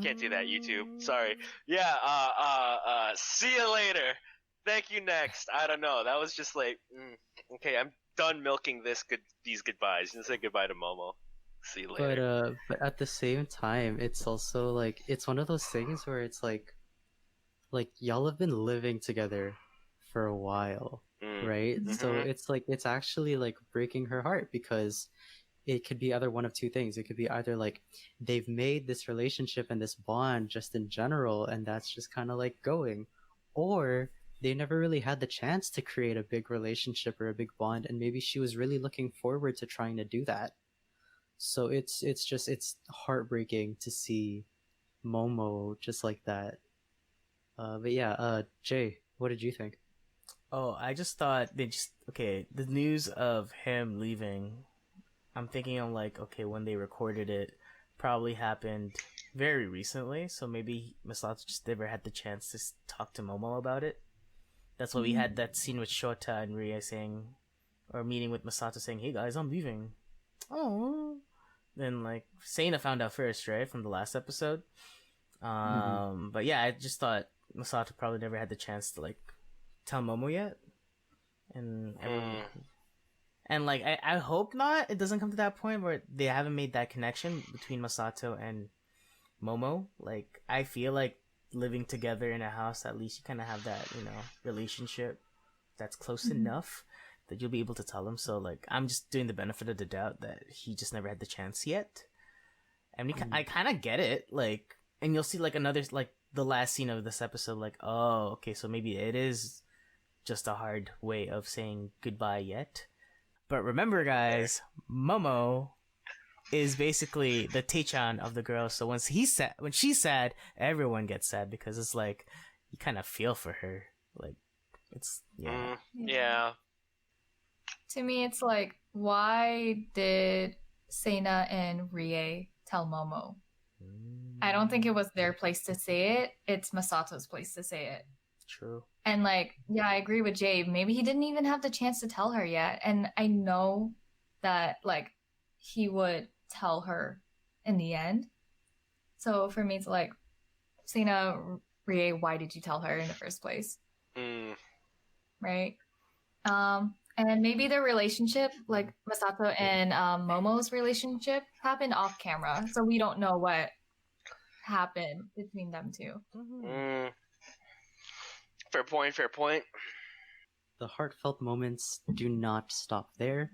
can't do that. YouTube. Sorry. Yeah. See you later. Thank you. Next. I don't know. That was just like, okay. I'm done milking these goodbyes. You say goodbye to Momo. See you later. But at the same time, it's also like it's one of those things where it's like y'all have been living together for a while, right? Mm-hmm. So it's like it's actually like breaking her heart because it could be either one of two things. It could be either like they've made this relationship and this bond just in general, and that's just kind of like going, or they never really had the chance to create a big relationship or a big bond, and maybe she was really looking forward to trying to do that. So it's heartbreaking to see Momo just like that. But yeah, Jay, what did you think? Oh, I just thought the news of him leaving, I'm thinking of like, okay, when they recorded it, probably happened very recently, so maybe Masato just never had the chance to talk to Momo about it. That's why we had that scene with Shota and Rie saying, or meeting with Masato saying, "Hey guys, I'm leaving." Oh, then like Seina found out first, right, from the last episode. But yeah, I just thought Masato probably never had the chance to like tell Momo yet, and like I hope not. It doesn't come to that point where they haven't made that connection between Masato and Momo. Like I feel like living together in a house, at least you kind of have that, you know, relationship that's close enough that you'll be able to tell him. So like I'm just doing the benefit of the doubt that he just never had the chance yet. And I kind of get it, like, and you'll see like another, like the last scene of this episode, like, oh, okay, so maybe it is just a hard way of saying goodbye yet. But remember, guys, Momo is basically the Tecchan of the girls. So when she's sad, everyone gets sad because it's like you kind of feel for her. Like it's yeah. To me, it's like why did Seina and Rie tell Momo? I don't think it was their place to say it. It's Masato's place to say it. True. And like, yeah, I agree with Jay. Maybe he didn't even have the chance to tell her yet. And I know that like he would tell her in the end. So for me, it's like, Seina, Rie, why did you tell her in the first place? Right? And maybe their relationship, like Masato and Momo's relationship, happened off camera, so we don't know what happened between them two. Fair point. Fair point. The heartfelt moments do not stop there.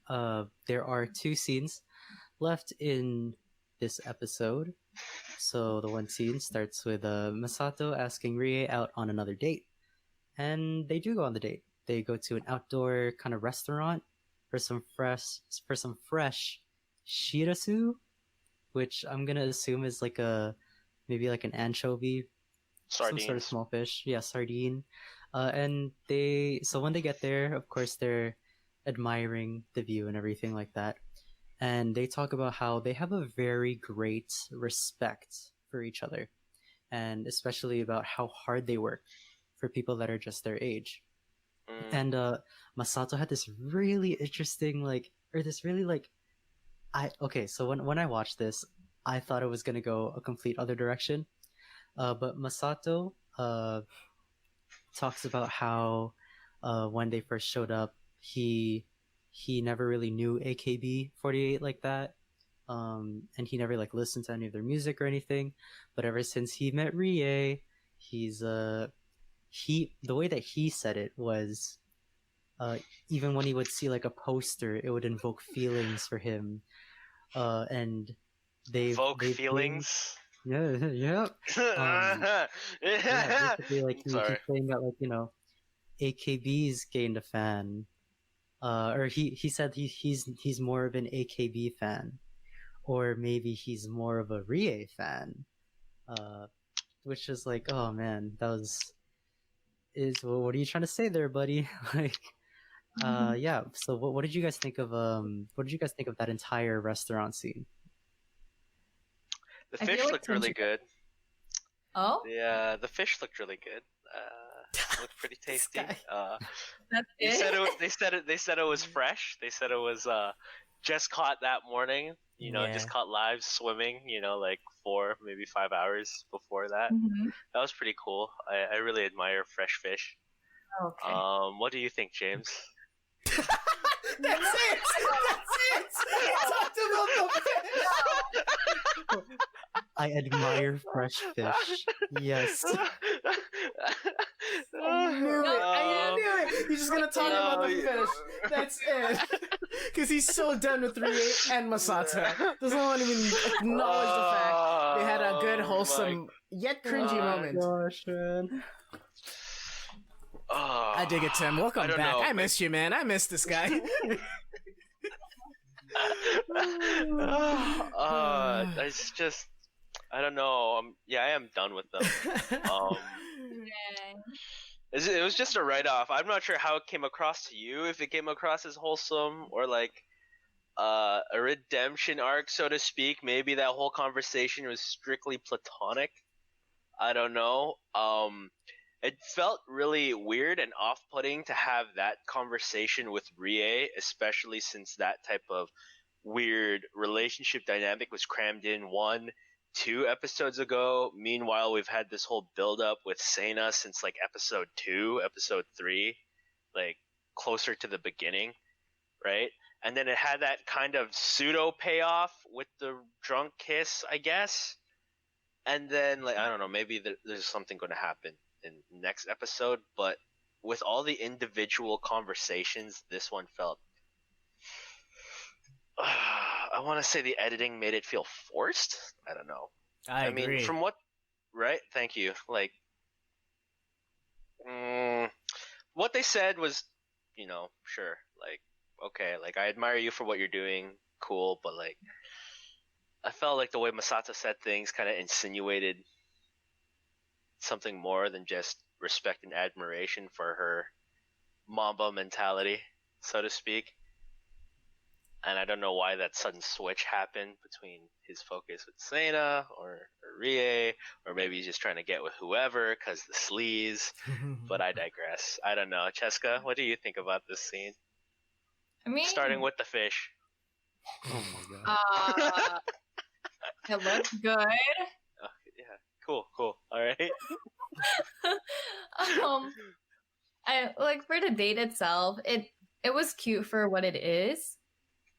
There are 2 scenes left in this episode. So the one scene starts with Masato asking Rie out on another date, and they do go on the date. They go to an outdoor kind of restaurant for some fresh shirasu, which I'm gonna assume is like maybe like an anchovy, Sardines. Some sort of small fish. Yeah, sardine. And so when they get there, of course they're admiring the view and everything like that. And they talk about how they have a very great respect for each other, and especially about how hard they work for people that are just their age. And Masato had this really interesting so when I watched this, I thought it was gonna go a complete other direction. But Masato talks about how when they first showed up, he never really knew AKB48 like that, and he never like listened to any of their music or anything. But ever since he met Rie, the way that he said it was, even when he would see like a poster, it would invoke feelings for him, and they feelings. Yeah. Basically, like he's saying that, like, AKB's gained a fan, or he said he's more of an AKB fan, or maybe he's more of a Rie fan, which is like, oh man, what are you trying to say there, buddy? Like, yeah. So what did you guys think of that entire restaurant scene? The fish looked really good. Oh? Yeah, the fish looked really good. Looked pretty tasty. That's it? They said it was fresh. They said it was just caught that morning. Just caught live swimming. Like 4, maybe 5 hours before that. Mm-hmm. That was pretty cool. I really admire fresh fish. Okay. What do you think, James? That's it. Talked about the fish. I admire fresh fish. Yes. I knew it. He's just gonna talk about the fish. That's it. Because he's so done with Rie and Masato. Doesn't want to even acknowledge the fact they had a good, wholesome, yet cringy moment. Gosh, man. I dig it, Tim. Welcome back. I missed you, man. I missed this guy. It's just, I don't know. I am done with them. It was just a write-off. I'm not sure how it came across to you. If it came across as wholesome or like a redemption arc, so to speak. Maybe that whole conversation was strictly platonic. I don't know. It felt really weird and off-putting to have that conversation with Rie, especially since that type of weird relationship dynamic was crammed in 1-2 episodes ago. Meanwhile, we've had this whole build-up with Seina since like episode 2, episode 3, like closer to the beginning, right? And then it had that kind of pseudo payoff with the drunk kiss, I guess. And then, like, I don't know, maybe there's something going to happen in next episode, but with all the individual conversations, this one felt I want to say the editing made it feel forced. I don't know. I agree. Mean, from what, right? Thank you. Like, what they said was, sure, like, okay, like, I admire you for what you're doing, cool, but like, I felt like the way Masato said things kind of insinuated something more than just respect and admiration for her Mamba mentality, so to speak. and I don't know why that sudden switch happened between his focus with Sena or Rie, or maybe he's just trying to get with whoever because the sleaze. But I digress. I don't know. Cheska, what do you think about this scene? I mean, starting with the fish. Oh my god. It looks good. Yeah, cool. All right. I like for the date itself, it was cute for what it is.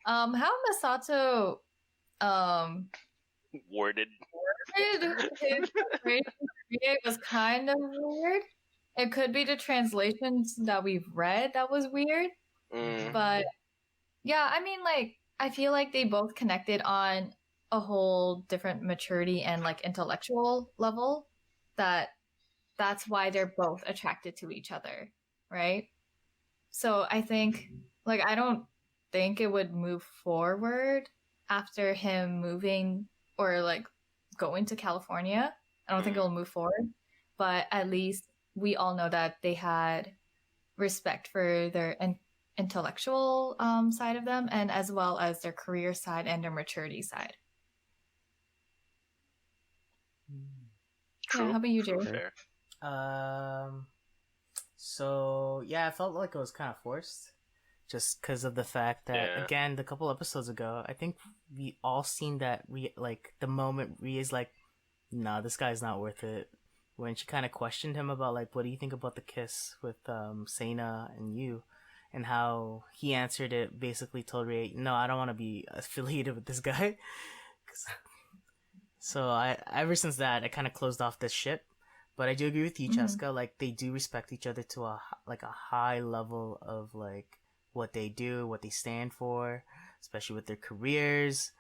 How Masato Worded his it was kind of weird. It could be the translations that we've read that was weird. But yeah, I mean, like, I feel like they both connected on a whole different maturity and like intellectual level that's why they're both attracted to each other, right? So I think, like, I don't think it would move forward after him moving or like going to California. I don't think it'll move forward, but at least we all know that they had respect for their intellectual side of them, and as well as their career side and their maturity side. True. Yeah, how about you, Jay? Fair. So yeah, I felt like it was kind of forced, just because of the fact that again, the couple episodes ago, I think we all seen that like the moment Rie's like, "Nah, this guy's not worth it." When she kind of questioned him about like, "What do you think about the kiss with Sena and you?" and how he answered it, basically told Rie, "No, I don't want to be affiliated with this guy." So I ever since that, I kind of closed off this shit. But I do agree with you, Cheska. Like, they do respect each other to a high level of like what they do, what they stand for, especially with their careers.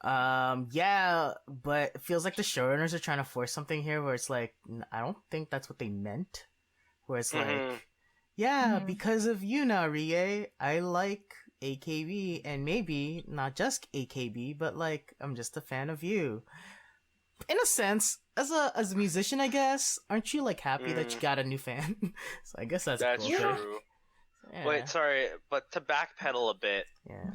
Yeah, but it feels like the showrunners are trying to force something here where it's like, I don't think that's what they meant. Where it's like, yeah, because of you now, Rie, I like AKB, and maybe not just AKB, but like I'm just a fan of you. In a sense, as a musician, I guess, aren't you like happy that you got a new fan? So I guess that's cool. True. Yeah. Wait, sorry, but to backpedal a bit. Yeah.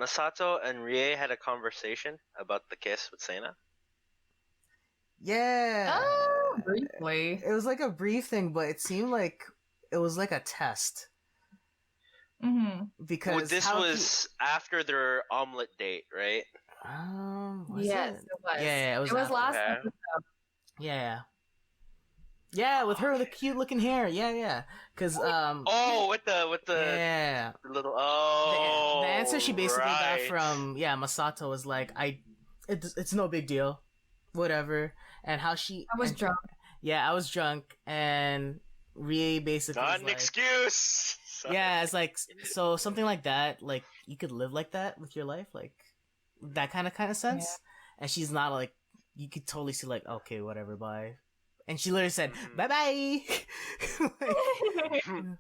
Masato and Rie had a conversation about the kiss with Sena. Yeah. Oh, briefly. It was like a brief thing, but it seemed like it was like a test. Because this was after their omelet date, right? Yes, it was. Yeah, it was last episode. Yeah, with her with the cute looking hair. Yeah. Cause with the little the answer she basically got from Masato was like, it's no big deal, whatever. And how I was drunk. Yeah, I was drunk, and Rie basically not an excuse. Yeah, it's like, so something like that, like you could live like that with your life, like that kind of sense. Yeah. And she's not like, you could totally see like, okay, whatever, bye. And she literally said, bye bye.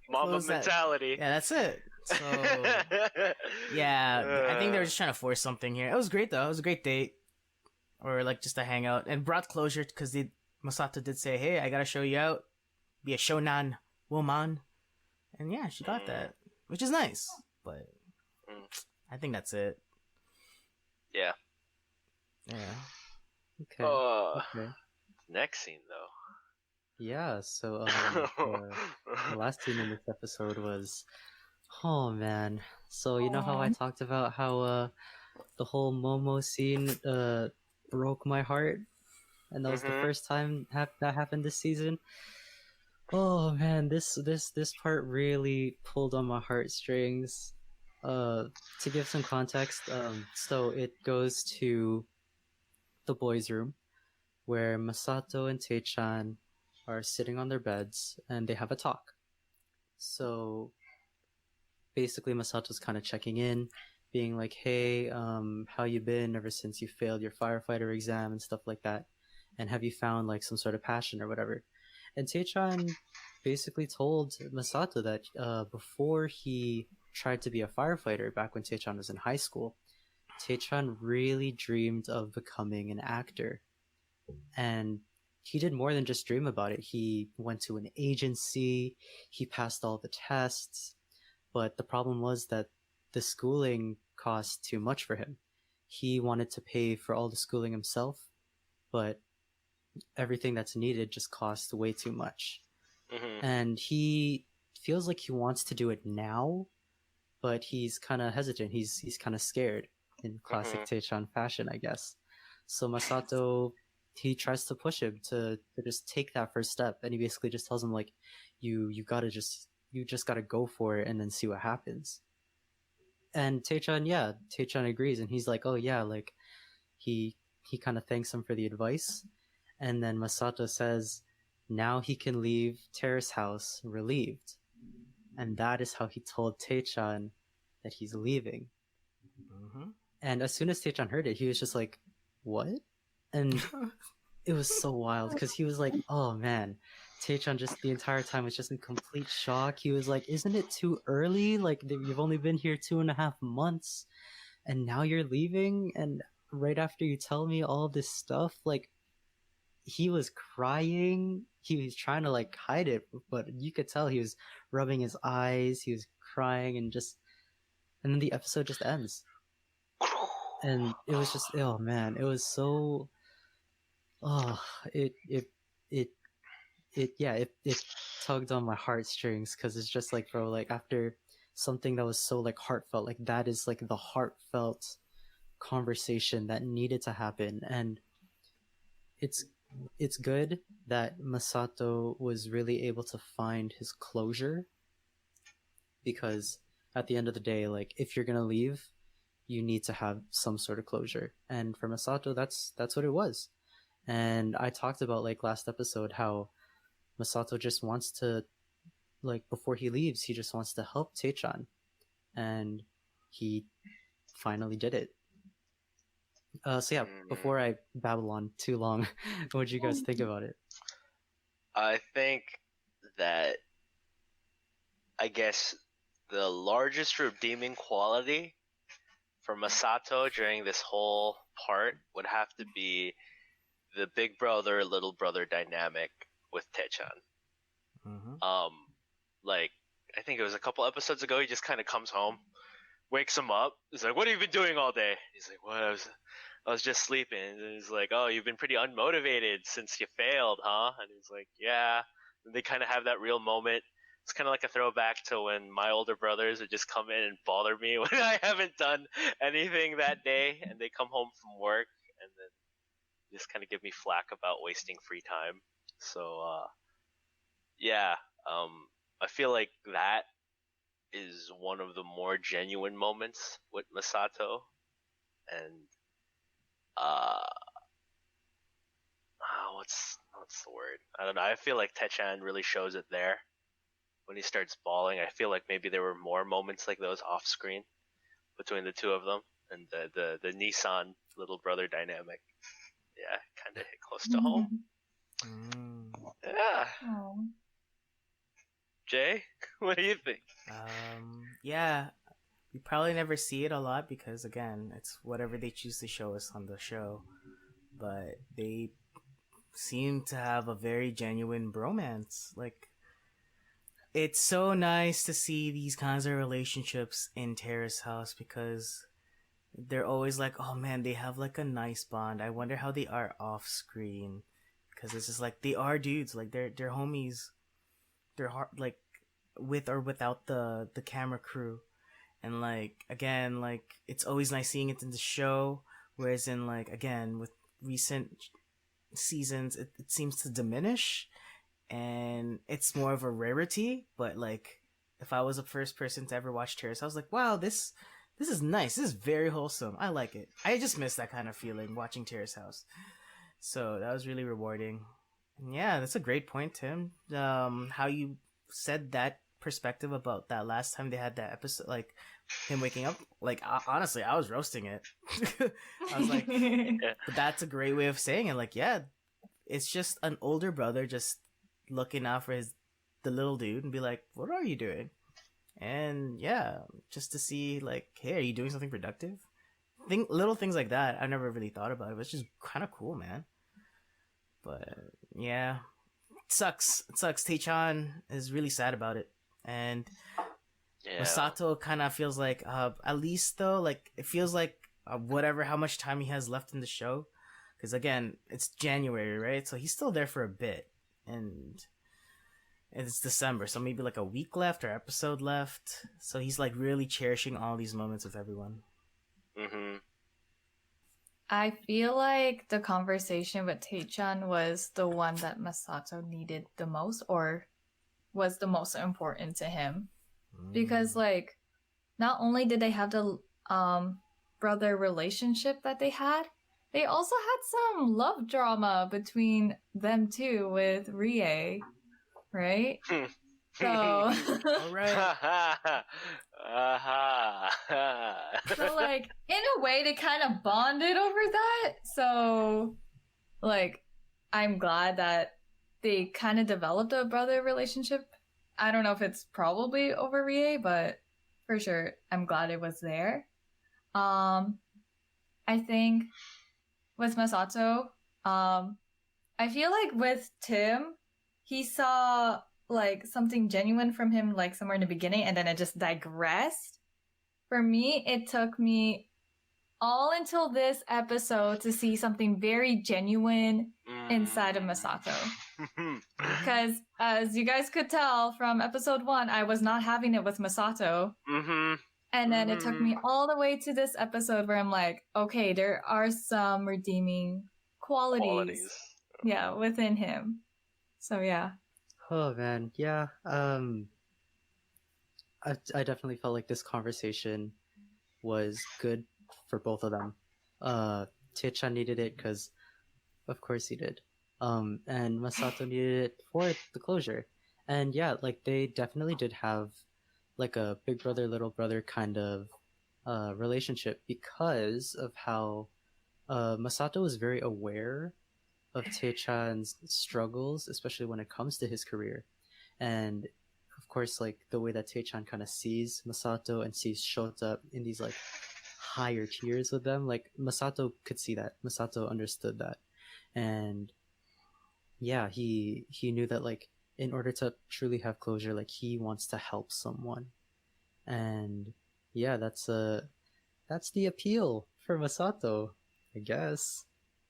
Mama mentality. Yeah, that's it. So yeah, I think they were just trying to force something here. It was great though. It was a great date, or like just a hangout, and brought closure because Masato did say, "Hey, I gotta show you out, be a shonan woman," and yeah, she got that, which is nice. But I think that's it. Yeah. Okay. Okay. Next scene though. Yeah. So the last scene in this episode was, oh man. So you know how I talked about how the whole Momo scene broke my heart, and that was the first time that happened this season. Oh man, this part really pulled on my heartstrings. To give some context, so it goes to the boys' room where Masato and Tecchan are sitting on their beds and they have a talk. So basically Masato's kind of checking in, being like, hey, how you been ever since you failed your firefighter exam and stuff like that, and have you found like some sort of passion or whatever. And Tecchan basically told Masato that before he tried to be a firefighter back when Tecchan was in high school, Tecchan really dreamed of becoming an actor. And he did more than just dream about it. He went to an agency, he passed all the tests, but the problem was that the schooling cost too much for him. He wanted to pay for all the schooling himself, but everything that's needed just costs way too much. And he feels like he wants to do it now, but he's kind of hesitant. He's kind of scared in classic Tecchan fashion, I guess. So Masato, he tries to push him to just take that first step, and he basically just tells him like, you just gotta go for it and then see what happens. And Tecchan agrees, and he's like, oh yeah, like he kind of thanks him for the advice, and then Masato says, now he can leave Terrace House relieved, and that is how he told Tecchan that he's leaving. And as soon as Tecchan heard it, he was just like, what? And it was so wild because he was like, oh man, Tecchan just the entire time was just in complete shock. He was like, isn't it too early? Like, you've only been here 2.5 months and now you're leaving, and right after you tell me all this stuff. Like, he was crying. He was trying to like hide it, but you could tell he was rubbing his eyes, he was crying, and then the episode just ends. And it was just, oh man, it was so, it tugged on my heartstrings, because it's just like, bro, like after something that was so like heartfelt, like that is like the heartfelt conversation that needed to happen. And it's good that Masato was really able to find his closure, because at the end of the day, like if you're gonna leave, you need to have some sort of closure. And for Masato, that's what it was. And I talked about like last episode how Masato just wants to, like before he leaves, he just wants to help Tecchan, and he finally did it. So yeah, before I babble on too long, what did you guys think about it? I think that, I guess, the largest redeeming quality for Masato during this whole part would have to be the big brother, little brother dynamic with Tecchan. Like, I think it was a couple episodes ago, he just kind of comes home, wakes him up. He's like, what have you been doing all day? He's like, what? I was just sleeping. And he's like, oh, you've been pretty unmotivated since you failed, huh? And he's like, yeah. And they kind of have that real moment. It's kind of like a throwback to when my older brothers would just come in and bother me when I haven't done anything that day, and they come home from work and then just kind of give me flack about wasting free time. So, I feel like that is one of the more genuine moments with Masato. And what's the word? I don't know. I feel like Tecchan really shows it there when he starts bawling. I feel like maybe there were more moments like those off screen between the two of them, and the Nissan little brother dynamic. Yeah, kind of hit close to home. Yeah. Aww. Jay, what do you think? Yeah, we probably never see it a lot because, again, it's whatever they choose to show us on the show. But they seem to have a very genuine bromance. Like, it's so nice to see these kinds of relationships in Terrace House, because they're always like, oh man, they have like a nice bond. I wonder how they are off screen, because it's just like they are dudes. Like they're homies. They're hard, like with or without the camera crew. And like, again, like it's always nice seeing it in the show, whereas in like, again, with recent seasons it seems to diminish, and it's more of a rarity. But like, if I was the first person to ever watch Terrace, I was like, wow, this is nice. This is very wholesome. I like it. I just miss that kind of feeling watching Terrace House. So that was really rewarding. And yeah, that's a great point, Tim. How you said that perspective about that last time they had that episode, like him waking up. Like, honestly, I was roasting it. I was like, but that's a great way of saying it. Like, yeah, it's just an older brother just looking out for the little dude and be like, what are you doing? And yeah, just to see like, hey, are you doing something productive? Little things like that. I never really thought about it. It's just kind of cool, man. But yeah, it sucks. Tecchan is really sad about it, and Yeah. Masato kind of feels like, at least though, like it feels like whatever how much time he has left in the show, because again, it's January, right? So he's still there for a bit, and it's December, so maybe like a week left or episode left. So he's like really cherishing all these moments with everyone. Mm-hmm. I feel like the conversation with Tecchan was the one that Masato needed the most, or was the most important to him. Because, like, not only did they have the brother relationship that they had, they also had some love drama between them too with Rie, right? So, All right. so like in a way, they kind of bonded over that. So, like, I'm glad that they kind of developed a brother relationship. I don't know if it's probably over Rie, but for sure, I'm glad it was there. I think with Masato, I feel like with Tim, he saw like something genuine from him, like somewhere in the beginning, and then it just digressed. For me, it took me all until this episode to see something very genuine inside of Masato. Because as you guys could tell from episode 1, I was not having it with Masato. And then it took me all the way to this episode where I'm like, okay, there are some redeeming qualities. Yeah, within him. So yeah. Oh man, yeah. I definitely felt like this conversation was good for both of them. Tecchan needed it because, of course, he did. And Masato needed it for the closure. And yeah, like they definitely did have like a big brother, little brother kind of relationship because of how Masato was very aware of Tecchan's struggles, especially when it comes to his career. And of course, like the way that Tecchan kind of sees Masato and sees Shota in these like higher tiers with them, like Masato could see that. Masato understood that. And yeah, he knew that like in order to truly have closure, like he wants to help someone. And yeah, that's the appeal for Masato, I guess.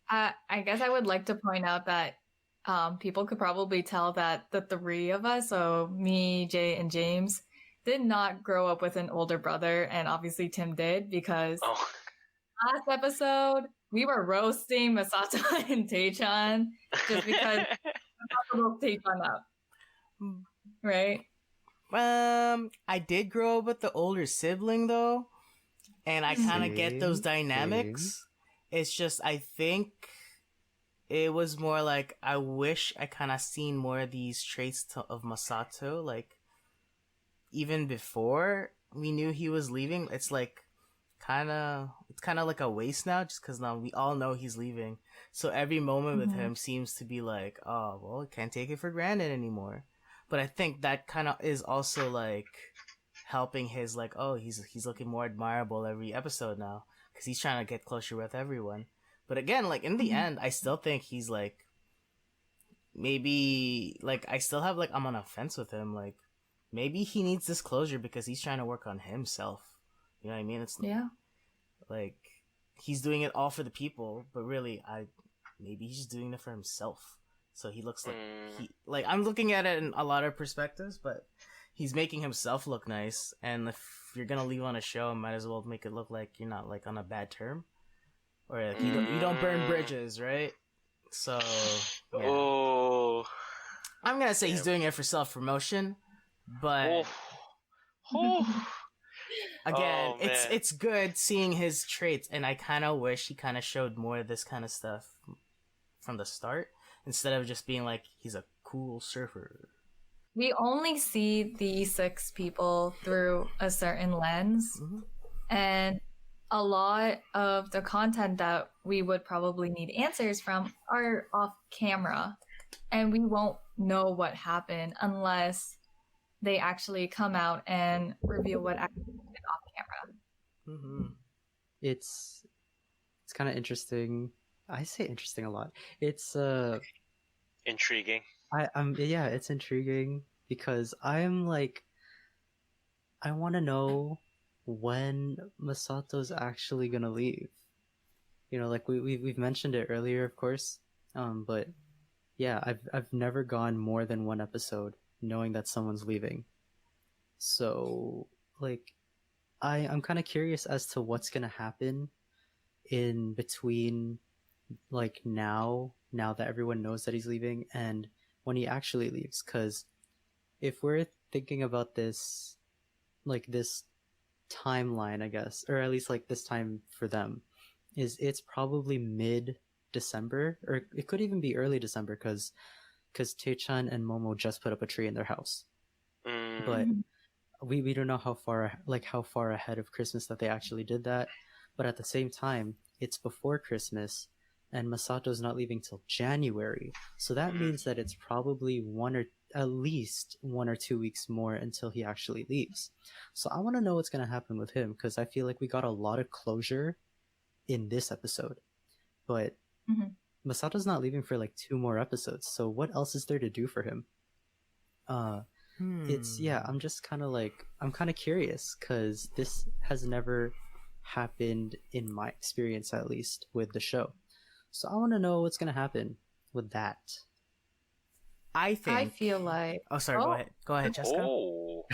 I guess I would like to point out that people could probably tell that the three of us, so me, Jay, and James, did not grow up with an older brother, and obviously Tim did, because last episode we were roasting Masato and Tecchan just because Masato woke Tecchan up, right? I did grow up with the older sibling though, and I kind of get those dynamics. It's just I think it was more like I wish I kind of seen more of these traits of Masato, like even before we knew he was leaving. It's like it's kind of like a waste now, just because now we all know he's leaving. So every moment with him seems to be like, oh well, I can't take it for granted anymore. But I think that kind of is also like helping his like, oh, he's looking more admirable every episode now because he's trying to get closer with everyone. But again, like in the end, I still think he's like maybe like I still have like I'm on a fence with him. Like maybe he needs this closure because he's trying to work on himself. You know what I mean? It's like he's doing it all for the people, but really, maybe he's just doing it for himself. So he looks like I'm looking at it in a lot of perspectives, but he's making himself look nice. And if you're gonna leave on a show, might as well make it look like you're not like on a bad term, or like you don't burn bridges, right? So yeah. I'm gonna say he's doing it for self promotion, but again, it's good seeing his traits, and I kind of wish he kind of showed more of this kind of stuff from the start. Instead of just being like, he's a cool surfer. We only see these 6 people through a certain lens. And a lot of the content that we would probably need answers from are off camera. And we won't know what happened unless they actually come out and reveal what actually happened off camera. It's kind of interesting. I say interesting a lot. It's intriguing. Yeah, it's intriguing because I'm like I want to know when Masato's actually gonna leave. You know, like we've mentioned it earlier, of course. But yeah, I've never gone more than one episode knowing that someone's leaving. So like I'm kind of curious as to what's gonna happen in between, like now that everyone knows that he's leaving and when he actually leaves. Because if we're thinking about this, like this timeline, I guess, or at least like this time for them, it's probably mid December, or it could even be early December, because Tecchan and Momo just put up a tree in their house. But we don't know how far ahead of Christmas that they actually did that. But at the same time, it's before Christmas, and Masato's not leaving till January. So that means that it's probably at least 1 or 2 weeks more until he actually leaves. So I want to know what's going to happen with him, because I feel like we got a lot of closure in this episode. But Masato's not leaving for like 2 more episodes. So what else is there to do for him? It's I'm just kind of like, I'm kind of curious, because this has never happened in my experience, at least with the show. So I want to know what's gonna happen with that. I feel like. Oh, sorry. Go ahead, Cheska. Oh.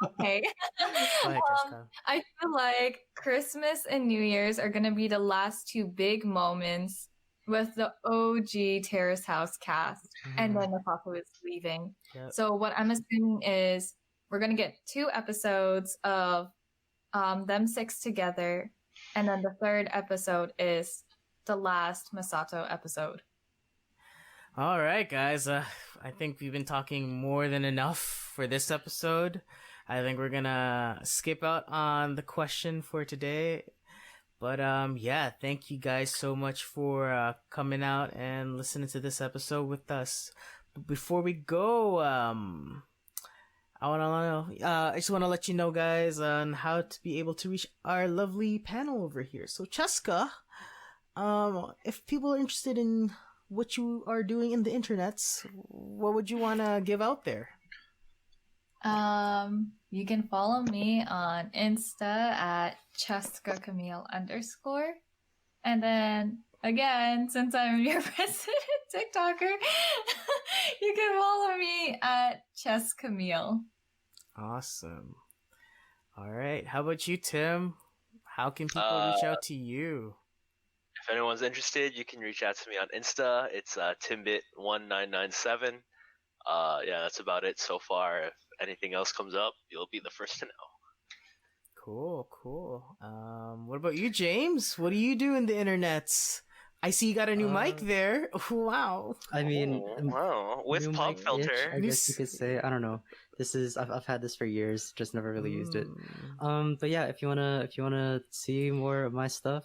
Okay. Go ahead, Cheska. I feel like Christmas and New Year's are gonna be the last 2 big moments with the OG Terrace House cast, and then Masato is leaving. Yep. So what I'm assuming is we're gonna get 2 episodes of them 6 together, and then the 3rd episode is the last Masato episode. All right, guys. I think we've been talking more than enough for this episode. I think we're gonna skip out on the question for today. But yeah, thank you guys so much for coming out and listening to this episode with us. But before we go, I just want to let you know, guys, on how to be able to reach our lovely panel over here. So, Cheska, if people are interested in what you are doing in the internets, what would you want to give out there? You can follow me on Insta at Cheska Camille _. And then again, since I'm your resident TikToker, you can follow me at Chess Camille. Awesome. All right. How about you, Tim? How can people reach out to you? If anyone's interested, you can reach out to me on Insta. It's Timbit1997. Yeah, that's about it so far. If anything else comes up, you'll be the first to know. Cool. What about you, James? What do you do in the internets? I see you got a new mic there. Wow. I mean, wow. With pop filter. I guess you could say. I don't know. This is I've had this for years, just never really used it. But yeah, if you wanna see more of my stuff,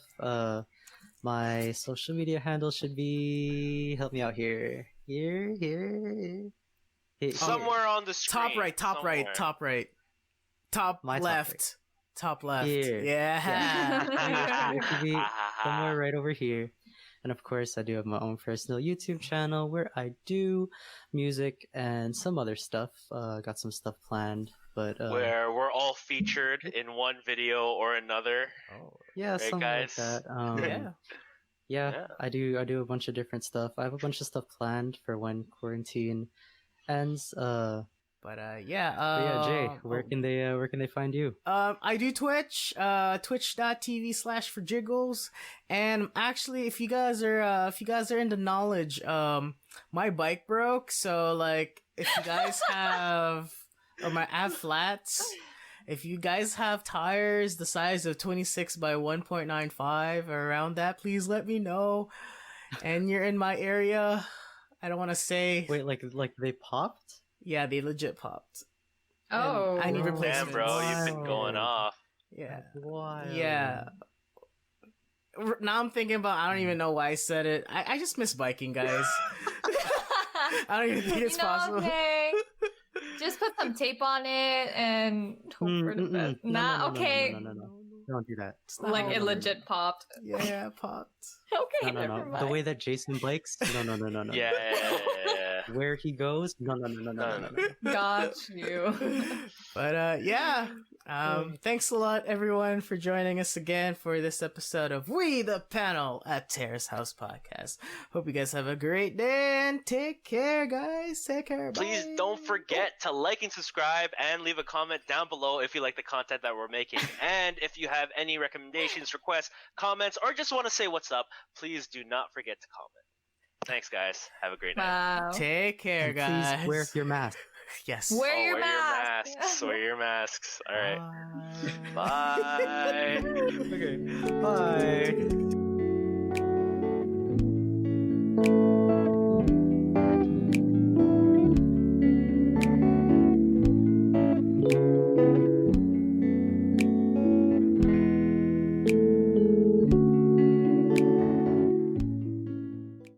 my social media handle should be, help me out here. Somewhere on the screen. Top right. Top left. Top left. Here. Yeah. It should be somewhere right over here. And of course, I do have my own personal YouTube channel where I do music and some other stuff. Got some stuff planned, but where we're all featured in one video or another. Oh. Yeah, right, something guys? like that. Yeah. I do a bunch of different stuff. I have a bunch of stuff planned for when quarantine ends. Yeah, Jay, where can they find you? I do Twitch, twitch.tv/forjiggles. And actually, if you guys are into knowledge, my bike broke, so like if you guys have I have flats. If you guys have tires the size of 26 by 1.95 or around that, please let me know. And you're in my area. I don't want to say. Wait, like they popped? Yeah, they legit popped. Oh, and I need Damn, replacements. bro, you've been going off. Yeah. Wild. Yeah. Now I'm thinking about, I don't even know why I said it. I just miss biking, guys. I don't even think it's possible. Okay. Just put some tape on it and hope for the best. No, Don't do that. It's not Like how it works. legit popped. Yeah, it popped. Okay, No, never no. mind. The way that Jason Blake's. No. Yeah. Where he goes. No. Got you. But yeah. Thanks a lot, everyone, for joining us again for this episode of We the Panel at Terrace House Podcast. Hope you guys have a great day and take care, guys. Take care. Please Bye. don't forget to like and subscribe and leave a comment down below if you like the content that we're making. And if you have any recommendations, requests, comments, or just want to say what's up, please do not forget to comment. Thanks, guys. Have a great night. Wow. Take care, And guys. please wear your mask. Yes. Wear Oh, your wear mask. your masks. Wear your masks. All right. Bye. Bye. Okay. Bye.